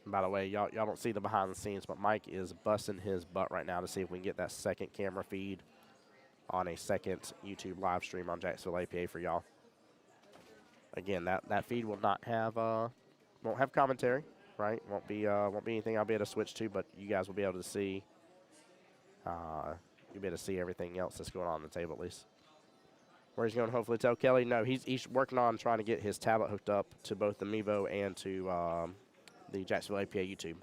By the way, y'all don't see the behind the scenes, but Mike is busting his butt right now to see if we can get that second camera feed on a second YouTube live stream on Jacksonville APA for y'all. Again, that feed will not have won't have commentary, right? Won't be anything I'll be able to switch to, but you guys will be able to see you'll be able to see everything else that's going on the table at least. Where he's going to hopefully tell Kelly. No, he's working on trying to get his tablet hooked up to both the Mevo and to the Jacksonville APA YouTube.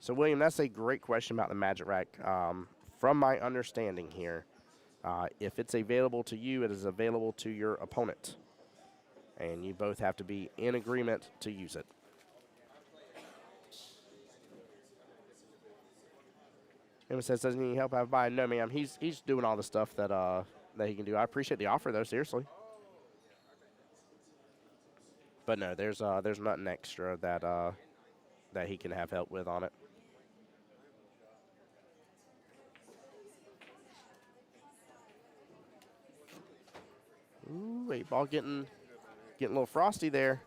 So, William, that's a great question about the Magic Rack. From my understanding here, if it's available to you, it is available to your opponent. And you both have to be in agreement to use it. Anyone says, doesn't he help out by? No, ma'am. He's doing all the stuff that he can do. I appreciate the offer, though, seriously. But no, there's nothing extra that he can have help with on it. Ooh, 8-ball getting a little frosty there.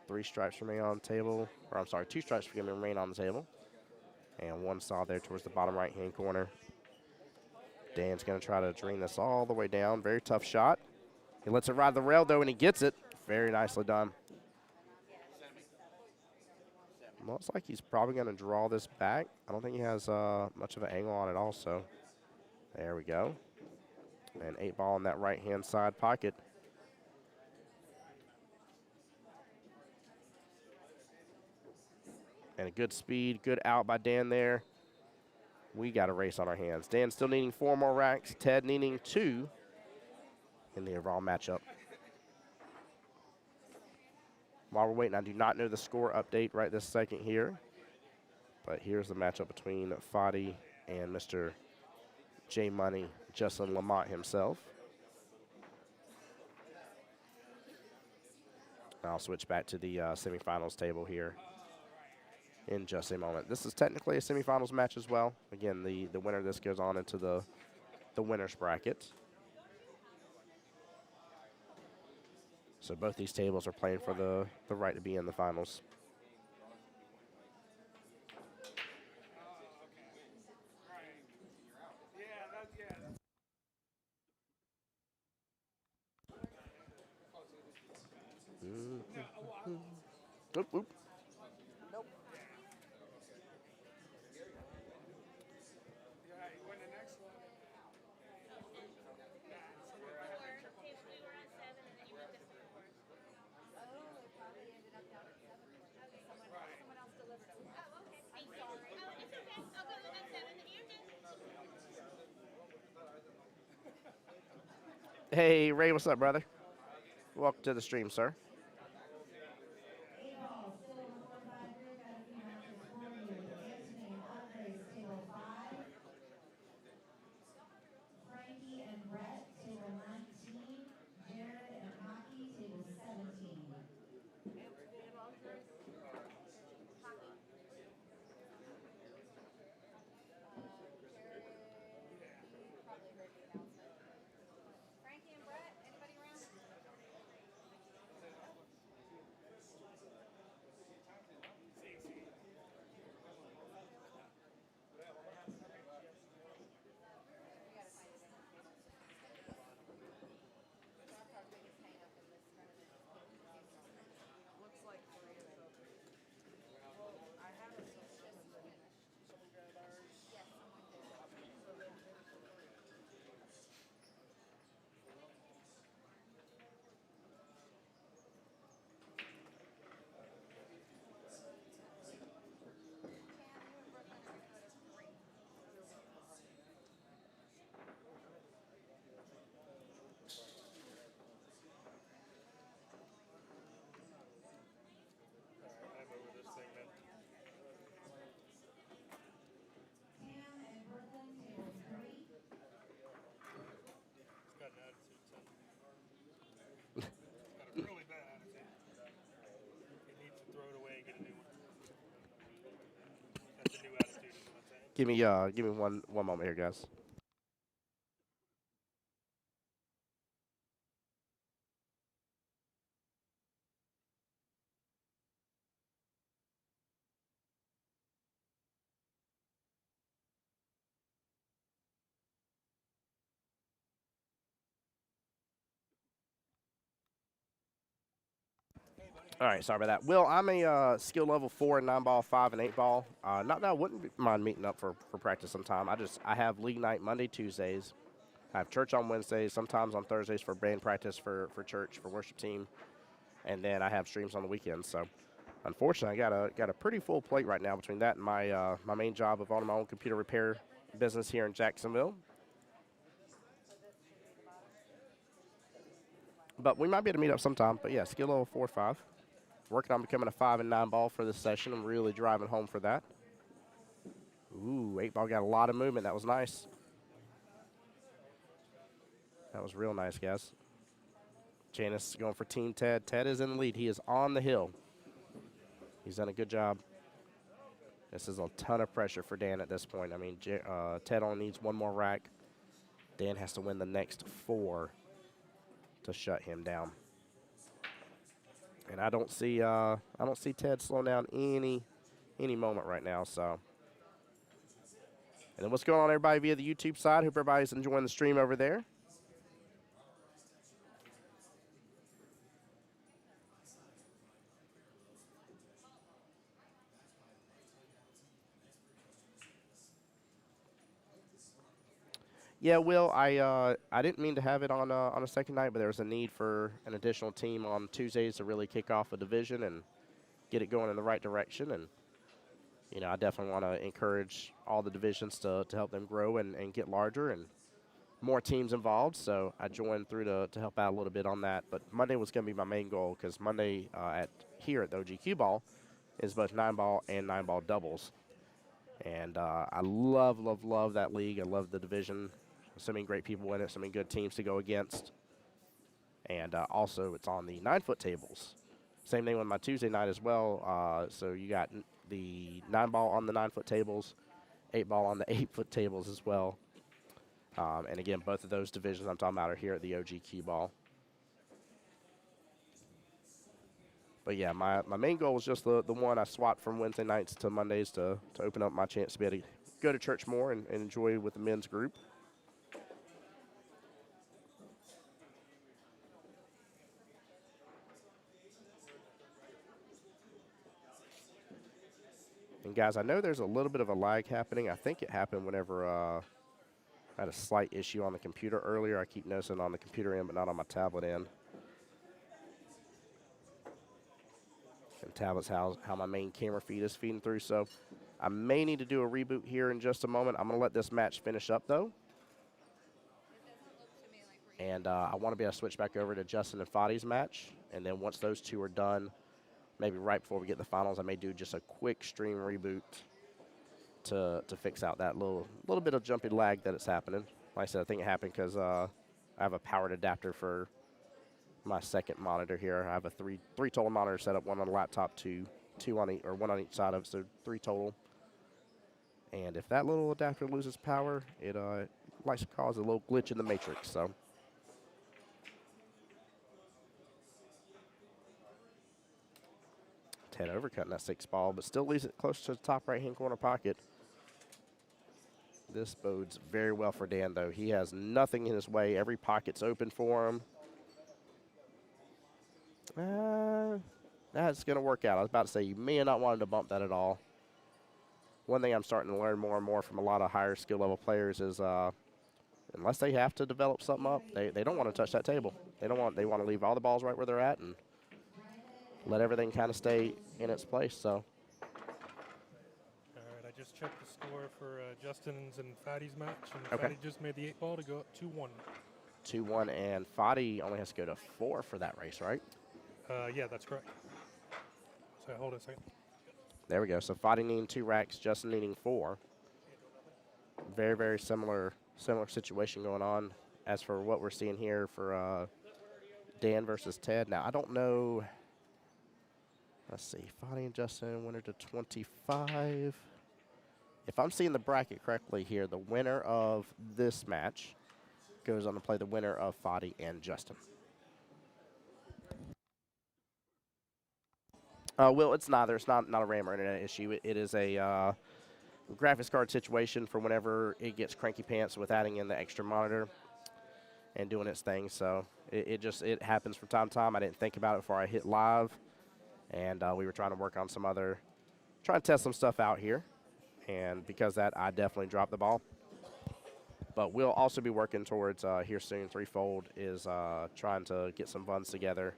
Three stripes remain on the table. Or I'm sorry, 2 stripes remain on the table. And 1 saw there towards the bottom right-hand corner. Dan's going to try to drain this all the way down. Very tough shot. He lets it ride the rail, though, and he gets it. Very nicely done. Looks like he's probably going to draw this back. I don't think he has much of an angle on it also. There we go. And 8-Ball in that right-hand side pocket. And a good speed, good out by Dan there. We got a race on our hands. Dan still needing 4 more racks. Ted needing 2 in the overall matchup. While we're waiting, I do not know the score update right this second here. But here's the matchup between Fadi and Mr. J Money, Justin Lamont himself. I'll switch back to the semifinals table here in just a moment. This is technically a semifinals match as well. Again, the winner of this goes on into the winner's bracket. So both these tables are playing for the right to be in the finals. Oop, oop. Nope. Hey, Ray, what's up, brother? Welcome to the stream, sir. Frankie and Brett, anybody around? Looks like 3 of them. I have a suspicion. Someone grabbed ours. Yes, someone did. I'm over this thing, man. It's got an attitude, son. It's got a really bad attitude. It needs to throw it away and get a new one. That's a new attitude, is what I'm saying. Give me one moment here, guys. All right, sorry about that. Will, I'm a skill level 4 and 9-ball, 5 and 8-ball. Not that I wouldn't mind meeting up for practice sometime. I have league night Monday, Tuesdays. I have church on Wednesdays, sometimes on Thursdays for band practice for church, for worship team. And then I have streams on the weekends. So, unfortunately, I got a pretty full plate right now between that and my my main job of owning my own computer repair business here in Jacksonville. But we might be able to meet up sometime. But yeah, skill level 4 or 5. Working on becoming a 5 and 9-ball for this session. I'm really driving home for that. Ooh, 8-ball got a lot of movement. That was nice. That was real nice, guys. Janice going for Team Ted. Ted is in the lead. He is on the hill. He's done a good job. This is a ton of pressure for Dan at this point. I mean, Ted only needs 1 more rack. Dan has to win the next 4 to shut him down. And I don't see Ted slowing down any moment right now. So, and then what's going on, everybody, via the YouTube side? Hope everybody's enjoying the stream over there. Yeah, Will, I didn't mean to have it on a second night, but there was a need for an additional team on Tuesdays to really kick off a division and get it going in the right direction. And I definitely want to encourage all the divisions to help them grow and get larger and more teams involved. So I joined through to help out a little bit on that. But Monday was going to be my main goal because Monday here at the OG Ball is both 9-ball and 9-ball doubles. And I love that league. I love the division. So many great people in it, so many good teams to go against. And also, it's on the 9-foot tables. Same thing with my Tuesday night as well. So you got the 9-ball on the 9-foot tables, 8-ball on the 8-foot tables as well. And again, both of those divisions I'm talking about are here at the OG Qball. But yeah, my main goal was just the one I swapped from Wednesday nights to Mondays to open up my chance to be able to go to church more and enjoy with the men's group. And guys, I know there's a little bit of a lag happening. I think it happened whenever I had a slight issue on the computer earlier. I keep noticing on the computer end, but not on my tablet end. And tablet's how my main camera feed is feeding through. So I may need to do a reboot here in just a moment. I'm going to let this match finish up, though. And I want to be able to switch back over to Justin and Fadi's match. And then once those two are done, maybe right before we get the finals, I may do just a quick stream reboot to fix out that little bit of jumpy lag that it's happening. Like I said, I think it happened because I have a powered adapter for my second monitor here. I have a three total monitor set up, one on the laptop, two on each, or one on each side of it, so 3 total. And if that little adapter loses power, it likes to cause a little glitch in the matrix. So. Ted overcutting that 6-ball, but still leaves it close to the top right-hand corner pocket. This bodes very well for Dan, though. He has nothing in his way. Every pocket's open for him. That's going to work out. I was about to say, you may have not wanted to bump that at all. One thing I'm starting to learn more and more from a lot of higher skill level players is unless they have to develop something up, they don't want to touch that table. They want to leave all the balls right where they're at and let everything kind of stay in its place. So. All right, I just checked the score for Justin's and Fadi's match, and Okay. Fadi just made the 8-ball to go up 2-1. 2-1, and Fadi only has to go to 4 for that race, right? Yeah, that's correct. So hold on a second. There we go. So Fadi needing 2 racks, Justin needing 4. Very, very similar situation going on. As for what we're seeing here for Dan versus Ted. Now, I don't know. Let's see. Fadi and Justin, winner to 25. If I'm seeing the bracket correctly here, the winner of this match goes on to play the winner of Fadi and Justin. Well, it's neither. It's not a RAM or internet issue. It is a graphics card situation for whenever it gets cranky pants with adding in the extra monitor and doing its thing. So it happens from time to time. I didn't think about it before I hit live, and we were trying to work on trying to test some stuff out here, and because of that, I definitely dropped the ball. But we'll also be working towards here soon. Threefold is trying to get some funds together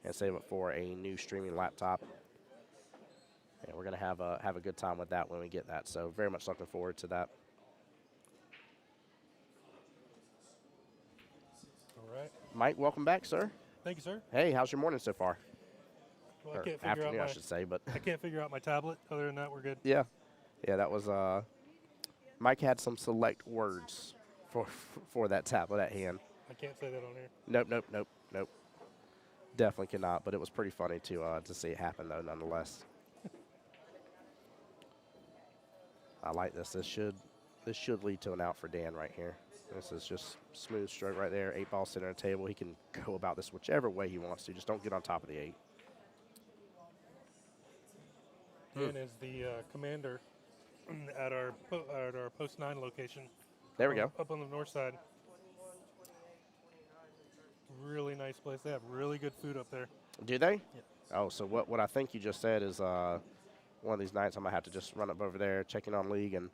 and save it for a new streaming laptop. And we're going to have a good time with that when we get that. So very much looking forward to that. All right. Mike, welcome back, sir. Thank you, sir. Hey, how's your morning so far? Well, Or I can't figure afternoon, out I should say. But I can't figure out my tablet. Other than that, we're good. yeah, that was Mike had some select words for that tablet at hand. I can't say that on here. Nope. Definitely cannot, but it was pretty funny to see it happen, though, nonetheless. I like this. This should lead to an out for Dan right here. This is just smooth stroke right there. 8-ball center of the table. He can go about this whichever way he wants to. Just don't get on top of the 8. Dan is the commander at our post 9 location. There we go. Up on the north side. Really nice place. They have really good food up there. Do they? Yeah. Oh, so what I think you just said is one of these nights I'm going to have to just run up over there, check in on league, and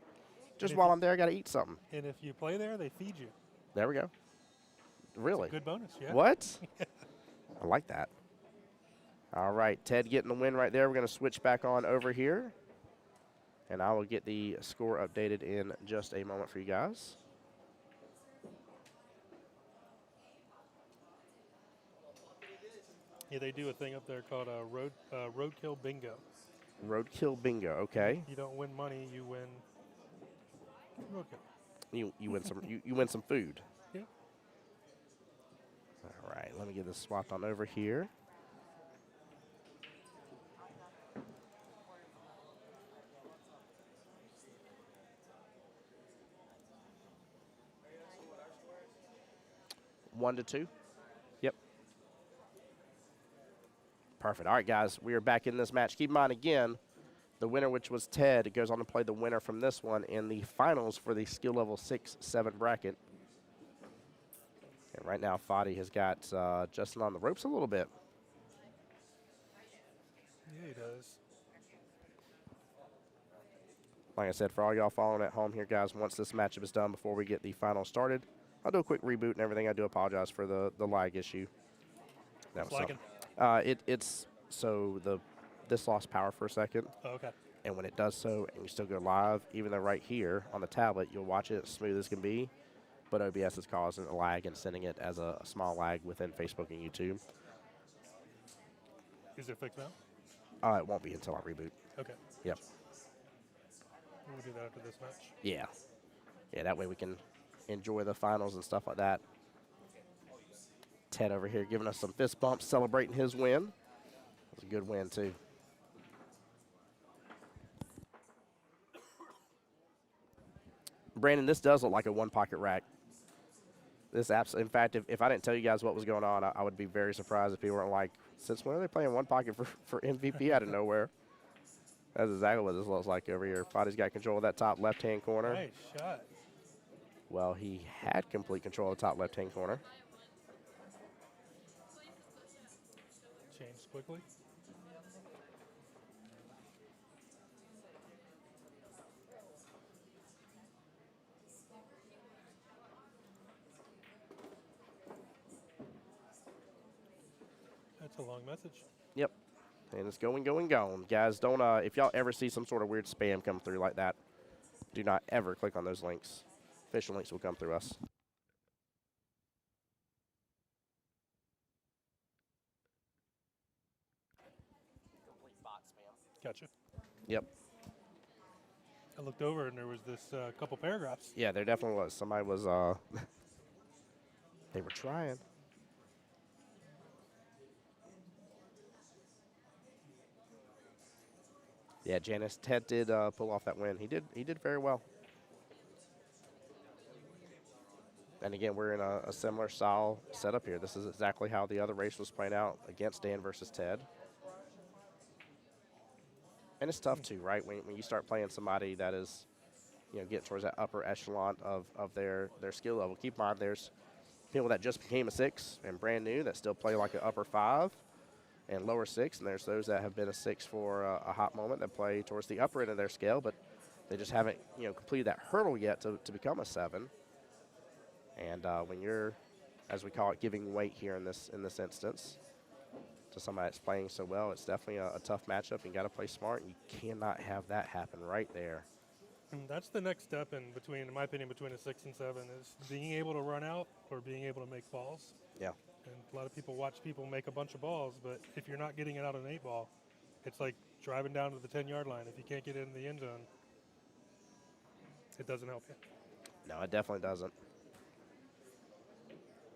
Just if while you- I'm there, I got to eat something. And if you play there, they feed you. There we go. Really? Good bonus, yeah. What? I like that. All right, Ted getting the win right there. We're going to switch back on over here. And I will get the score updated in just a moment for you guys. Yeah, they do a thing up there called a roadkill bingo. Roadkill bingo, okay. You don't win money, you win roadkill. You win some you win some food. Yeah. All right, let me get this swapped on over here. One to two. Yep. Perfect. All right, guys, we are back in this match. Keep in mind, again, the winner, which was Ted, goes on to play the winner from this one in the finals for the skill level 6-7 bracket. And right now, Fadi has got Justin on the ropes a little bit. Yeah, he does. Like I said, for all y'all following at home here, guys, once this matchup is done, before we get the final started, I'll do a quick reboot and everything. I do apologize for the lag issue. That was Lagging. it's so this lost power for a second, Oh, okay. and when it does so, and you still go live, even though right here on the tablet you'll watch it as smooth as can be, but OBS is causing a lag and sending it as a small lag within Facebook and YouTube. Is it fixed now? It won't be until I reboot. Okay. Yep. We'll do that after this match. Yeah. Yeah, that way we can enjoy the finals and stuff like that. Ted over here giving us some fist bumps, celebrating his win. It was a good win, too. Brandon, this does look like a one-pocket rack. This in fact, if I didn't tell you guys what was going on, I would be very surprised if people weren't like, since when are they playing one pocket for MVP out of nowhere? That's exactly what this looks like over here. Fadi's got control of that top left-hand corner. Nice shot. Well, he had complete control of the top left-hand corner. Change quickly. That's a long message. Yep. And it's going, going, gone. Guys, don't, if y'all ever see some sort of weird spam come through like that, do not ever click on those links. Official links will come through us. Complete bot spam. Gotcha. Yep. I looked over and there was this couple paragraphs. Yeah, there definitely was. Somebody was, they were trying. Yeah, Janice, Ted did pull off that win. He did very well. And again, we're in a similar style setup here. This is exactly how the other race was playing out against Dan versus Ted. And it's tough too, right? When you start playing somebody that is, getting towards that upper echelon of their skill level. Keep in mind, there's people that just became a 6 and brand new that still play like an upper 5 and lower 6, and there's those that have been a 6 for a hot moment that play towards the upper end of their scale, but they just haven't completed that hurdle yet to become a 7. And when you're, as we call it, giving weight here in this instance to somebody that's playing so well, it's definitely a tough matchup. You got to play smart, and you cannot have that happen right there. And that's the next step in my opinion, between a 6 and 7 is being able to run out or being able to make balls. Yeah. And a lot of people watch people make a bunch of balls, but if you're not getting it out of an 8-ball, it's like driving down to the 10-yard line. If you can't get it in the end zone, it doesn't help you. No, it definitely doesn't.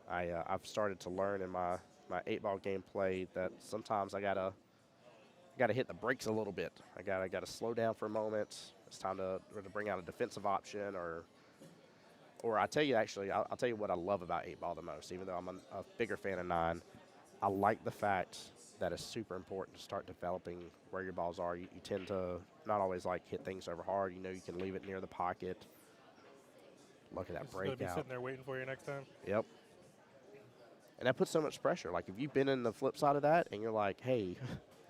I've started to learn in my 8-ball gameplay that sometimes I gotta hit the brakes a little bit. I gotta slow down for a moment. It's time to bring out a defensive option, or I tell you actually, I'll tell you what I love about 8-ball the most. Even though I'm a bigger fan of 9, I like the fact that it's super important to start developing where your balls are. You tend to not always like hit things over hard. You can leave it near the pocket. Look at that It's going to be breakout. sitting there waiting for you next time. Yep. And that puts so much pressure. Like, if you've been in the flip side of that and you're like, hey,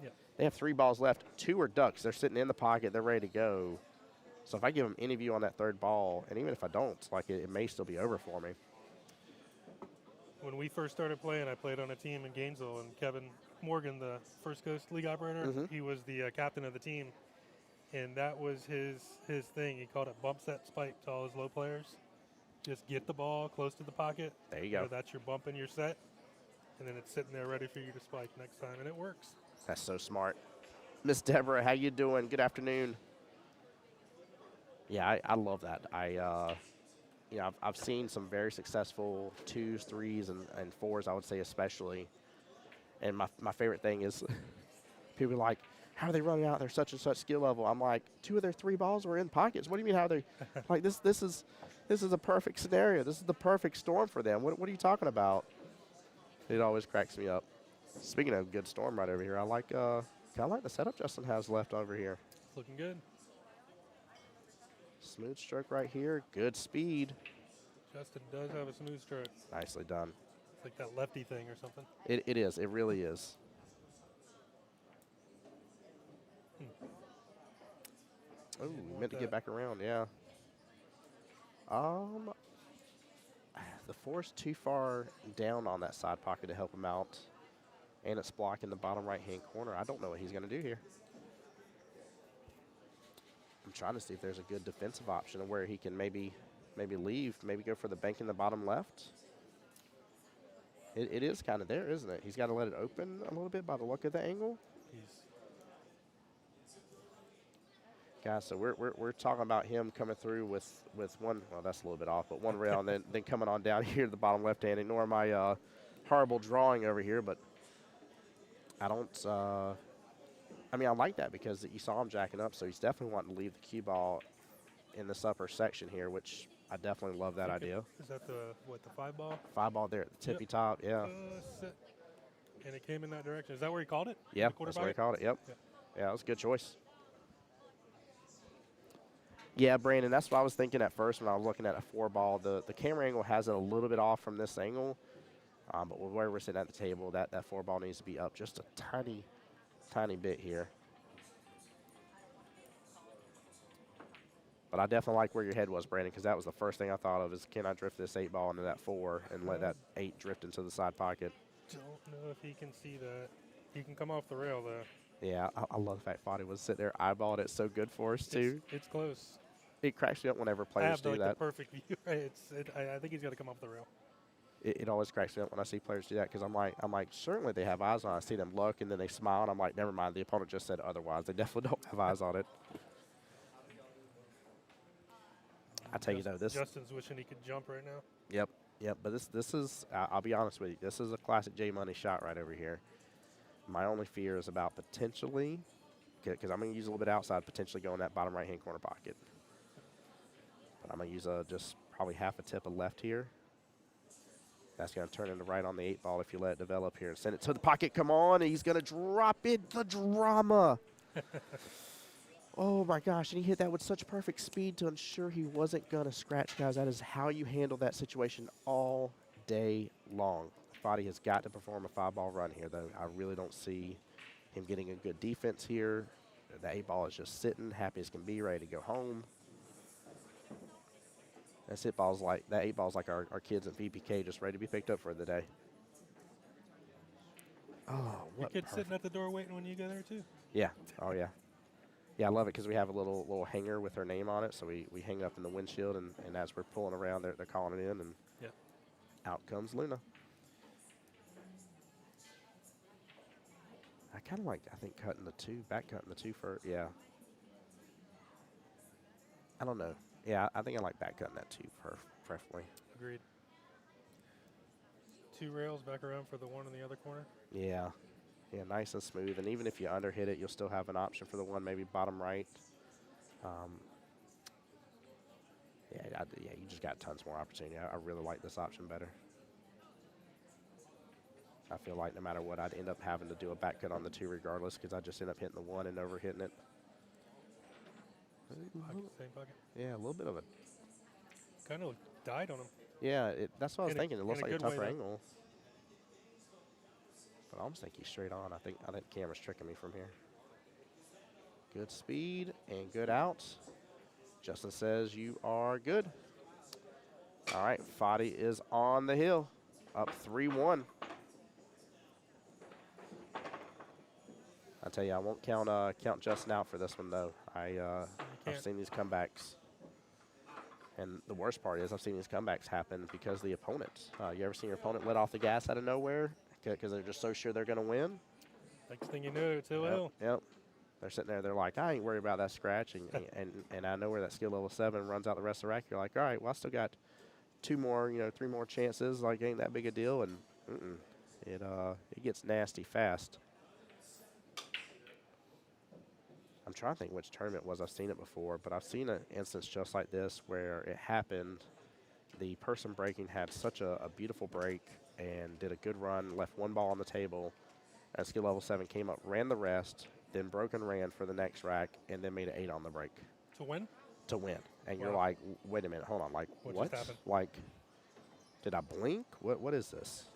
Yeah. they have 3 balls left, 2 are ducks. They're sitting in the pocket. They're ready to go. So if I give him any view on that third ball, and even if I don't, like it may still be over for me. When we first started playing, I played on a team in Gainesville, and Kevin Morgan, the First Coast League operator, he was the captain of the team, and that was his thing. He called it bump set spike to all his low players. Just get the ball close to the pocket. There you go. That's your bump in your set, and then it's sitting there ready for you to spike next time, and it works. That's so smart. Miss Deborah, how you doing? Good afternoon. Yeah, I love that. You know, I've seen some very successful 2s, 3s, and 4s, I would say especially. And my favorite thing is people are like, how are they running out their such and such skill level? I'm like, 2 of their 3 balls were in pockets. What do you mean how they like this is a perfect scenario. This is the perfect storm for them. What are you talking about? It always cracks me up. Speaking of good storm right over here, I like kind of like the setup Justin has left over here. It's looking good. Smooth stroke right here. Good speed. Justin does have a smooth stroke. Nicely done. It's like that lefty thing or something. It is. It really is. Oh, meant to get back around. Yeah. The 4's too far down on that side pocket to help him out, and it's blocking the bottom right-hand corner. I don't know what he's going to do here. I'm trying to see if there's a good defensive option where he can maybe leave, maybe go for the bank in the bottom left. It is kind of there, isn't it? He's got to let it open a little bit by the look of the angle. Guys, so we're talking about him coming through with one. Well, that's a little bit off, but one rail, and then coming on down here to the bottom left hand. Ignore my horrible drawing over here, but I don't. I mean, I like that because you saw him jacking up, so he's definitely wanting to leave the cue ball in this upper section here, which I definitely love that idea. Is that the 5 ball? 5 ball there at the tippy top, yeah. Sit. And it came in that direction. Is that where he called it? Yeah, that's where he called it. Yep. Yeah, that was a good choice. Yeah, Brandon, that's what I was thinking at first when I was looking at a 4 ball. The camera angle has it a little bit off from this angle, but where we're sitting at the table, that 4 ball needs to be up just a tiny bit here. But I definitely like where your head was, Brandon, because that was the first thing I thought of is can I drift this 8 ball into that 4 and let that 8 drift into the side pocket. Don't know if he can see that. He can come off the rail, though. Yeah, I love the fact Foddy was sitting there eyeballing it so good for us, too. It's close. It cracks me up whenever players do I have that. the perfect view. I think he's got to come off the rail. It always cracks me up when I see players do that because I'm like, certainly they have eyes on it. I see them look, and then they smile, and I'm like, never mind, the opponent just said otherwise. They definitely don't have eyes on it. I tell you, though, this... Justin's wishing he could jump right now. Yep, but this is, I'll be honest with you, this is a classic J Money shot right over here. My only fear is about potentially, because I'm going to use a little bit outside, potentially go in that bottom right-hand corner pocket. But I'm going to use just probably half a tip of left here. That's going to turn into right on the 8 ball if you let it develop here. And send it to the pocket. Come on. He's going to drop it. The drama. Oh, my gosh. And he hit that with such perfect speed to ensure he wasn't going to scratch, guys. That is how you handle that situation all day long. Foddy has got to perform a 5-ball run here, though. I really don't see him getting a good defense here. The 8 ball is just sitting, happy as can be, ready to go home. That 8 ball's like our kids in VPK, just ready to be picked up for the day. Oh, what your kid's sitting at the door waiting when you go there too? Yeah. Oh, yeah. Yeah, I love it because we have a little hanger with her name on it, so we hang it up in the windshield, and as we're pulling around, they're calling it in, and out comes Luna. I kind of like, I think, back cutting the 2 for, yeah. I don't know. Yeah, I think I like back cutting that 2 preferably. Agreed. 2 rails back around for the 1 in the other corner. Yeah. Yeah, nice and smooth. And even if you underhit it, you'll still have an option for the 1 maybe bottom right. Yeah, you just got tons more opportunity. I really like this option better. I feel like no matter what, I'd end up having to do a back cut on the 2 regardless because I just end up hitting the 1 and overhitting it. Same pocket. Yeah, a little bit of a... Kind of died on him. Yeah, that's what I was thinking. It looks like a tougher way, angle. But I almost think he's straight on. I think the camera's tricking me from here. Good speed and good out. Justin says you are good. All right, Foddy is on the hill, up 3-1. I tell you, I won't count Justin out for this one though. I've can't. seen these comebacks, and the worst part is I've seen these comebacks happen because the opponents. You ever seen your opponent let off the gas out of nowhere because they're just so sure they're going to win? Next thing you know, it's Hill Yep, Hill. yep. They're sitting there. They're like, I ain't worried about that scratch, and I know where that skill level 7 runs out the rest of the rack. You're like, all right, well I still got 2 more, 3 more chances. Like ain't that big a deal, and it gets nasty fast. I'm trying to think which tournament it was. I've seen it before, but I've seen an instance just like this where it happened. The person breaking had such a beautiful break and did a good run, left 1 ball on the table, and skill level 7 came up, ran the rest, then broke and ran for the next rack, and then made an 8 on the break. To win? To win. And you're Wow. like, wait a minute, hold on, like, What what? just happened? Like, did I blink? What is this?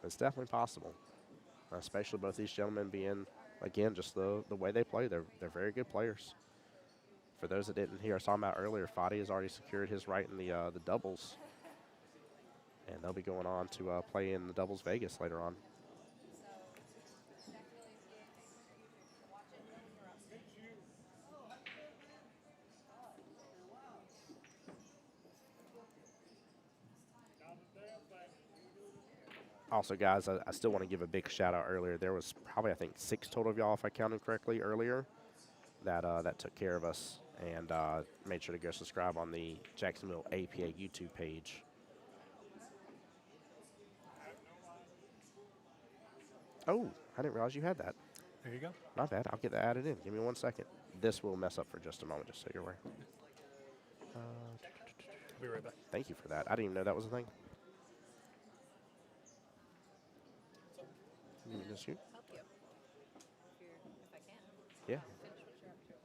It's definitely possible, especially both these gentlemen being, again, just the way they play. They're very good players. For those that didn't hear us talking about earlier, Foddy has already secured his right in the doubles, and they'll be going on to play in the doubles Vegas later on. Also, guys, I still want to give a big shout out earlier. There was probably, I think, 6 total of y'all, if I counted correctly, earlier that took care of us and made sure to go subscribe on the Jacksonville APA YouTube page. Oh, I didn't realize you had that. There you go. Not bad. I'll get that added in. Give me 1 second. This will mess up for just a moment, just so you're aware. I'll be right back. Thank you for that. I didn't even know that was a thing. You want me to shoot? Help you. If I can. Yeah. Finish what you're up to.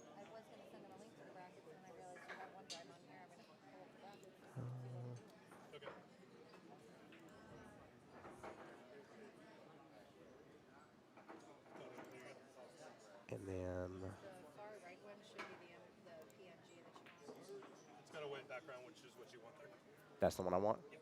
I was going to send him a link to the brackets, and I realized you have OneDrive on here. I'm going to pull up the brackets. Okay. And then The far right one should be the PNG that you want. It's got a white background, which is what you want there. that's the one I want. Yes.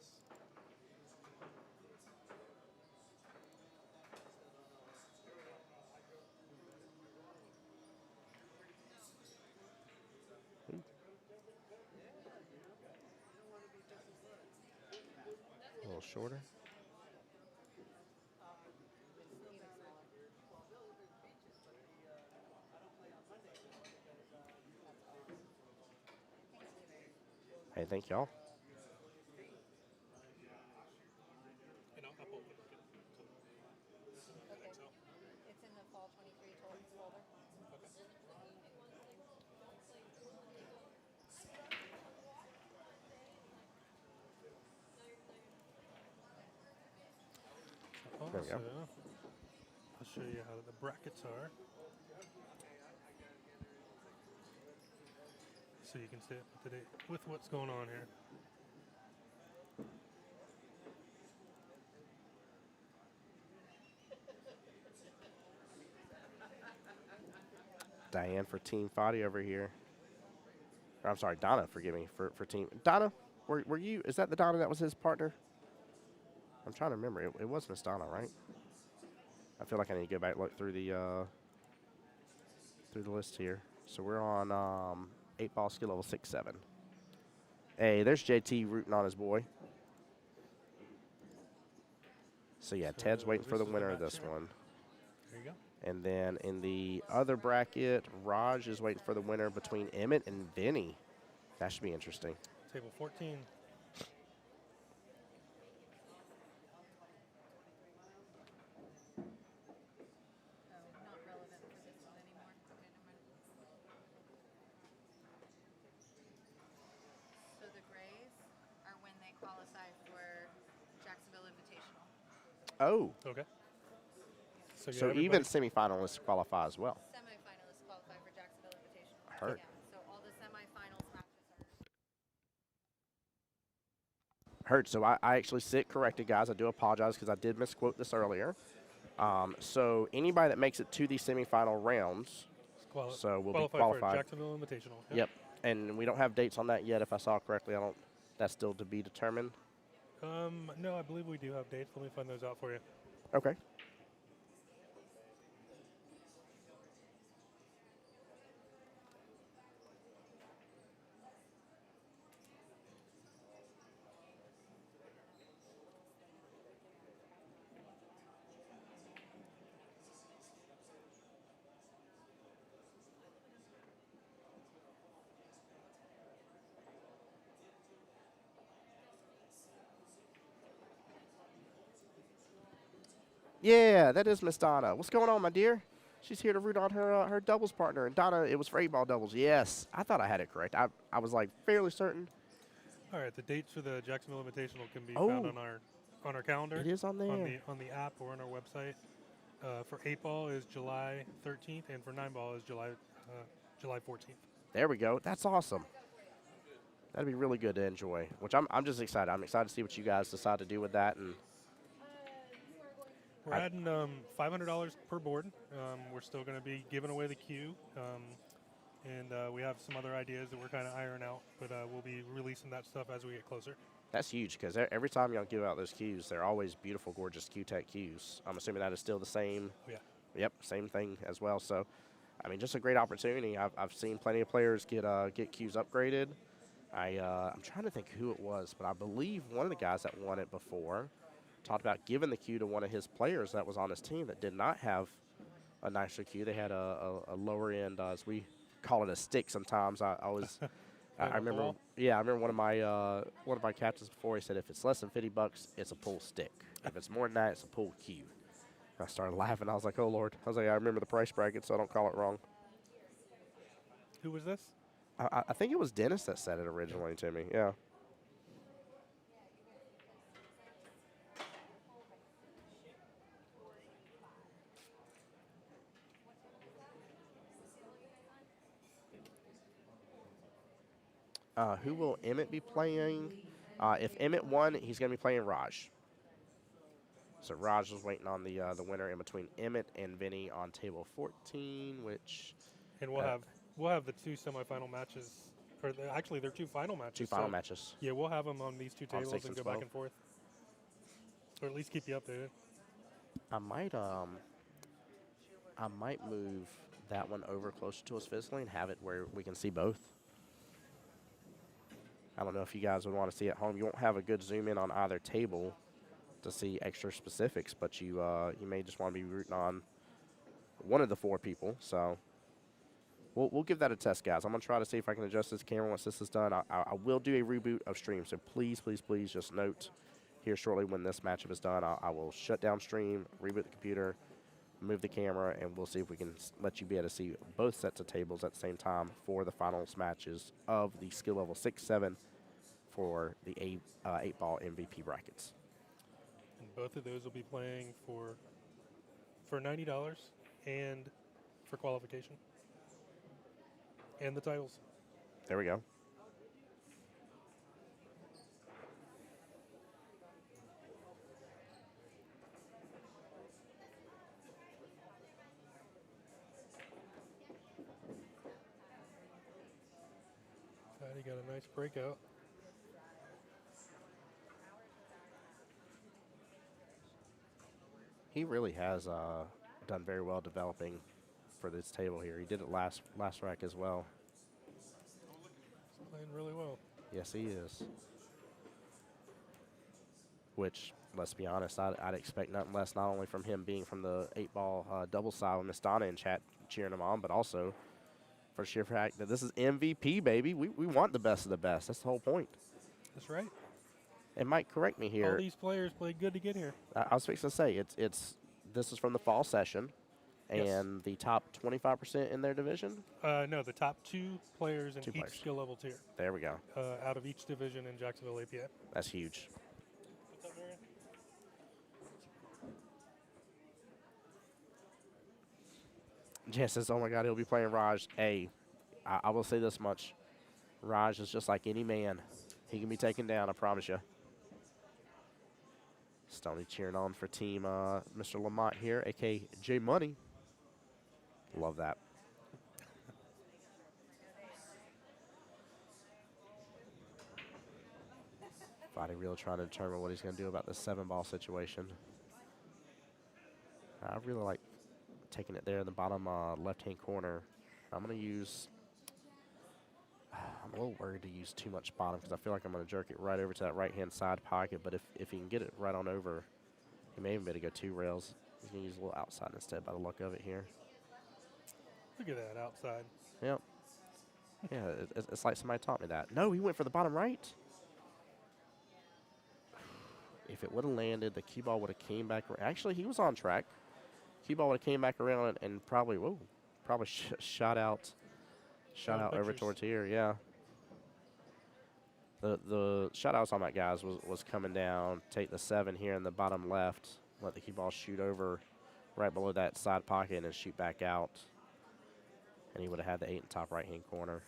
A little shorter. Hey, thank y'all. And I'll pull up the bucket. Okay. It's in the fall 23 totals folder. There we go. Also, I'll show you how the brackets are. So you can stay up to date with what's going on here. Diane for Team Foddy over here. Or, I'm sorry, Donna, forgive me, for Team. Donna, were you, is that the Donna that was his partner? I'm trying to remember. It was Miss Donna, right? I feel like I need to go back and look through the list here. So we're on 8-ball skill level 6-7. Hey, there's JT rooting on his boy. So yeah, Ted's So waiting for this the is the winner of match this here. one. There you go. And then in the other bracket, Raj is waiting for the winner between Emmett and Vinny. That should be interesting. Table 14. Not relevant for this one anymore. Okay, never mind. So the grays are when they qualify for Jacksonville Invitational. Oh, Okay. so yeah, even everybody- semifinalists qualify as well. Semifinalists qualify for Jacksonville Invitational. Heard. Yeah, so all the semifinals matches are. Heard. So I actually sit corrected, guys. I do apologize because I did misquote this earlier. So anybody that makes it to the semifinal rounds, so we'll be qualified for qualified. Jacksonville Invitational. Yep. And we don't have dates on that yet. If I saw correctly, I don't. That's still to be determined. No, I believe we do have dates. Let me find those out for you. Okay. Yeah, that is Miss Donna. What's going on, my dear? She's here to root on her doubles partner. And Donna, it was for 8-ball doubles. Yes, I thought I had it correct. I was like fairly certain. All right, the dates for the Jacksonville Invitational can be Oh. found on our calendar. It is on there. On the app or on our website. For 8-ball is July 13th, and for 9-ball is July 14th. There we go. That's awesome. That'd be really good to enjoy. Which I'm just excited. I'm excited to see what you guys decide to do with that. And We're adding $500 per board. We're still going to be giving away the cue, and we have some other ideas that we're kind of ironing out. But we'll be releasing that stuff as we get closer. that's huge because every time y'all give out those cues, they're always beautiful, gorgeous Q-Tech cues. I'm assuming that is still the same. Yeah. Yep, same thing as well. So, I mean, just a great opportunity. I've seen plenty of players get cues upgraded. I'm trying to think who it was, but I believe one of the guys that won it before talked about giving the cue to one of his players that was on his team that did not have a nicer cue. They had a lower end, as we call it, a stick sometimes. I was, I remember, ball? yeah, I remember one of my captains before. He said if it's less than $50, it's a pull stick. If it's more than that, it's a pull cue. I started laughing. I was like, oh Lord. I was like, I remember the price bracket, so I don't call it wrong. Who was this? I think it was Dennis that said it originally to me. Yeah. Who will Emmett be playing? If Emmett won, he's going to be playing Raj. So Raj was waiting on the winner in between Emmett and Vinny on table 14, which And we'll have the two semifinal matches, or actually they're two final matches. two final so matches. Yeah, we'll have them on these two On tables 6 and and go back 12. and forth, or at least keep you updated. I might move that one over closer to us physically and have it where we can see both. I don't know if you guys would want to see at home. You won't have a good zoom in on either table to see extra specifics, but you may just want to be rooting on one of the four people. So we'll give that a test, guys. I'm going to try to see if I can adjust this camera once this is done. I will do a reboot of stream, so please, please, please just note here shortly when this matchup is done. I will shut down stream, reboot the computer, move the camera, and we'll see if we can let you be able to see both sets of tables at the same time for the finals matches of the skill level 6-7 for the 8-ball MVP brackets. And both of those will be playing for $90 and for qualification and the titles. There we go. He got a nice breakout. He really has done very well developing for this table here. He did it last rack as well. He's playing really well. Yes, he is. Which, let's be honest, I'd expect nothing less, not only from him being from the 8-ball double side with Miss Donna in chat cheering him on, but also for the sheer fact that this is MVP, baby. We want the best of the best. That's the whole point. That's right. And Mike, correct me here. All these players played good to get here. I was fixing to say this is from the fall session, Yes. and the top 25% in their division. No, the top two players in Two each players. skill level tier There we go. out of each division in Jacksonville APA. That's huge. What's up, Marion? Jen says, "Oh my God, he'll be playing Raj." I will say this much: Raj is just like any man. He can be taken down. I promise you. Stoney cheering on for team Mr. Lamont here, a.k.a. J Money. Love that. Fighting Real trying to determine what he's going to do about the 7-ball situation. I really like taking it there in the bottom left-hand corner. I'm going to use, I'm a little worried to use too much bottom because I feel like I'm going to jerk it right over to that right-hand side pocket, but if he can get it right on over, he may even be able to go 2 rails. He's going to use a little outside instead by the luck of it here. Look at that outside. Yep. Yeah, it's like somebody taught me that. No, he went for the bottom right. If it would have landed, the cue ball would have came back. Actually, he was on track. Cue ball would have came back around and probably, whoa, probably shot out over towards here. Yeah. The shot I was talking about, guys, was coming down, take the 7 here in the bottom left, let the cue ball shoot over right below that side pocket and then shoot back out. And he would have had the 8 in top right-hand corner.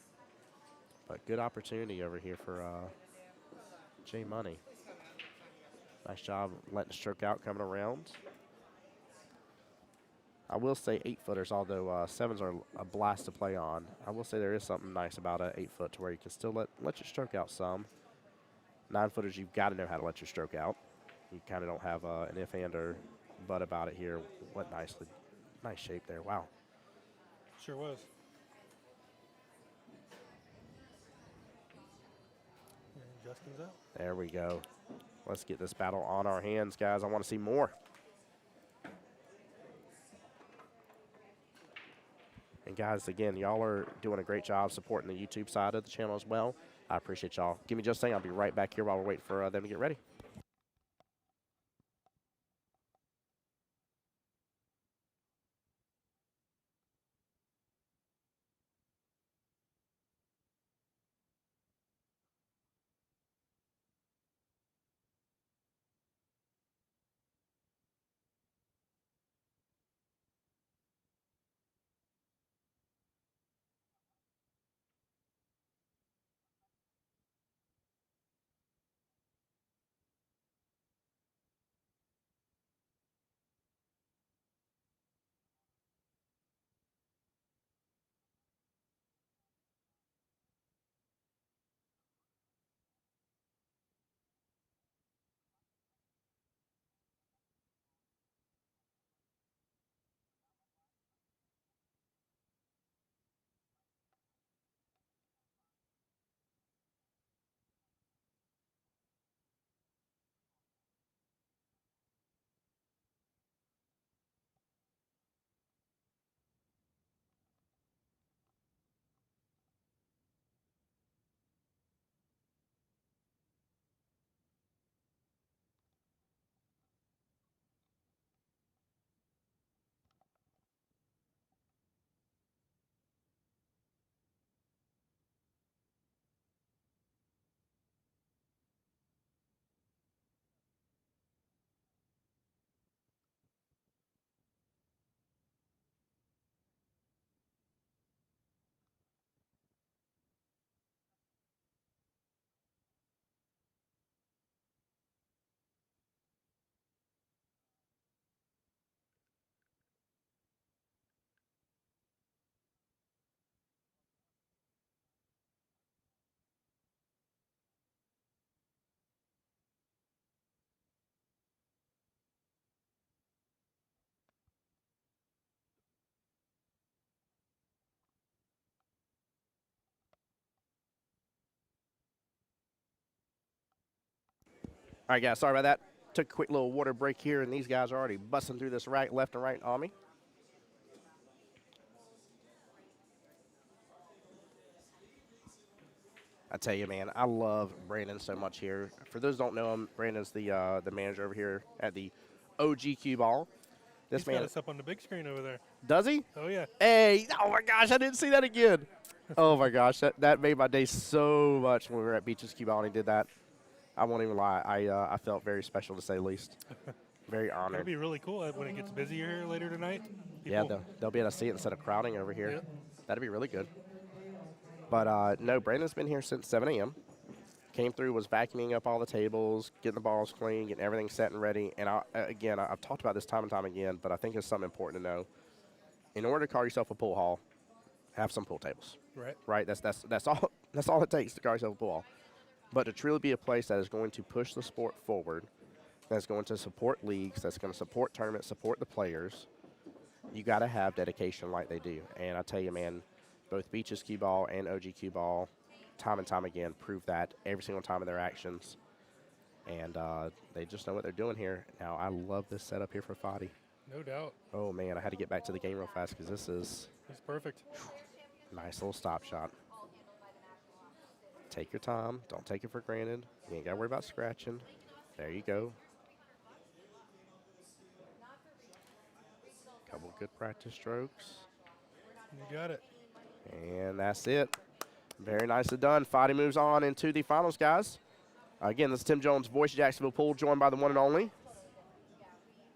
But good opportunity over here for J Money. Nice job letting the stroke out coming around. I will say 8-footers, although 7s are a blast to play on. I will say there is something nice about an 8-foot to where you can still let your stroke out some. 9-footers, you've got to know how to let your stroke out. You kind of don't have an if, and, or but about it here. What nice shape there. Wow. Sure was. And Justin's out. There we go. Let's get this battle on our hands, guys. I want to see more. And guys, again, y'all are doing a great job supporting the YouTube side of the channel as well. I appreciate y'all. Give me just a second. I'll be right back here while we're waiting for them to get ready. All right, guys, sorry about that. Took a quick little water break here, and these guys are already busting through this rack left and right on me. I tell you, man, I love Brandon so much here. For those who don't know him, Brandon's the manager over here at the OG Qball. This He's man got us up on the big screen over there. does he? Oh, yeah. Hey, oh my gosh, I didn't see that again. Oh my gosh, that made my day so much when we were at Beaches Qball and he did that. I won't even lie, I felt very special to say the least. Very It'll honored. be really cool when it gets busier here later tonight. Yeah, People- they'll be able to see it instead of crowding over here. Yep. That'd be really good. But no, Brandon's been here since 7 a.m. Came through, was vacuuming up all the tables, getting the balls clean, getting everything set and ready. And I've talked about this time and time again, but I think it's something important to know. In order to call yourself a pool hall, have some pool tables. Right. Right? That's all. That's all it takes to call yourself a pool hall. But to truly be a place that is going to push the sport forward, that's going to support leagues, that's going to support tournaments, support the players, you got to have dedication like they do. And I tell you, man, both Beaches Qball and OG Qball, time and time again, prove that every single time in their actions. And they just know what they're doing here. Now, I love this setup here for Fadi. No doubt. Oh, man, I had to get back to the game real fast because this is He's perfect. nice little stop shot. Take your time. Don't take it for granted. You ain't got to worry about scratching. There you go. Couple good practice strokes. You got it. And that's it. Very nicely done. Fadi moves on into the finals, guys. Again, this is Tim Jones, voice of Jacksonville Pool, joined by the one and only.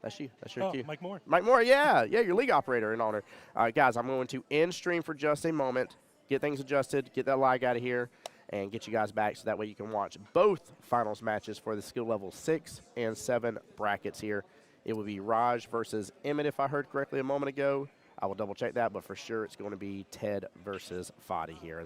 That's you. That's your cue. Mike Moore. Mike Moore, yeah, your league operator in honor. All right, guys, I'm going to end stream for just a moment, get things adjusted, get that lag out of here, and get you guys back so that way you can watch both finals matches for the skill level 6 and 7 brackets here. It will be Raj versus Emmett, if I heard correctly a moment ago. I will double check that, but for sure it's going to be Ted versus Fadi here.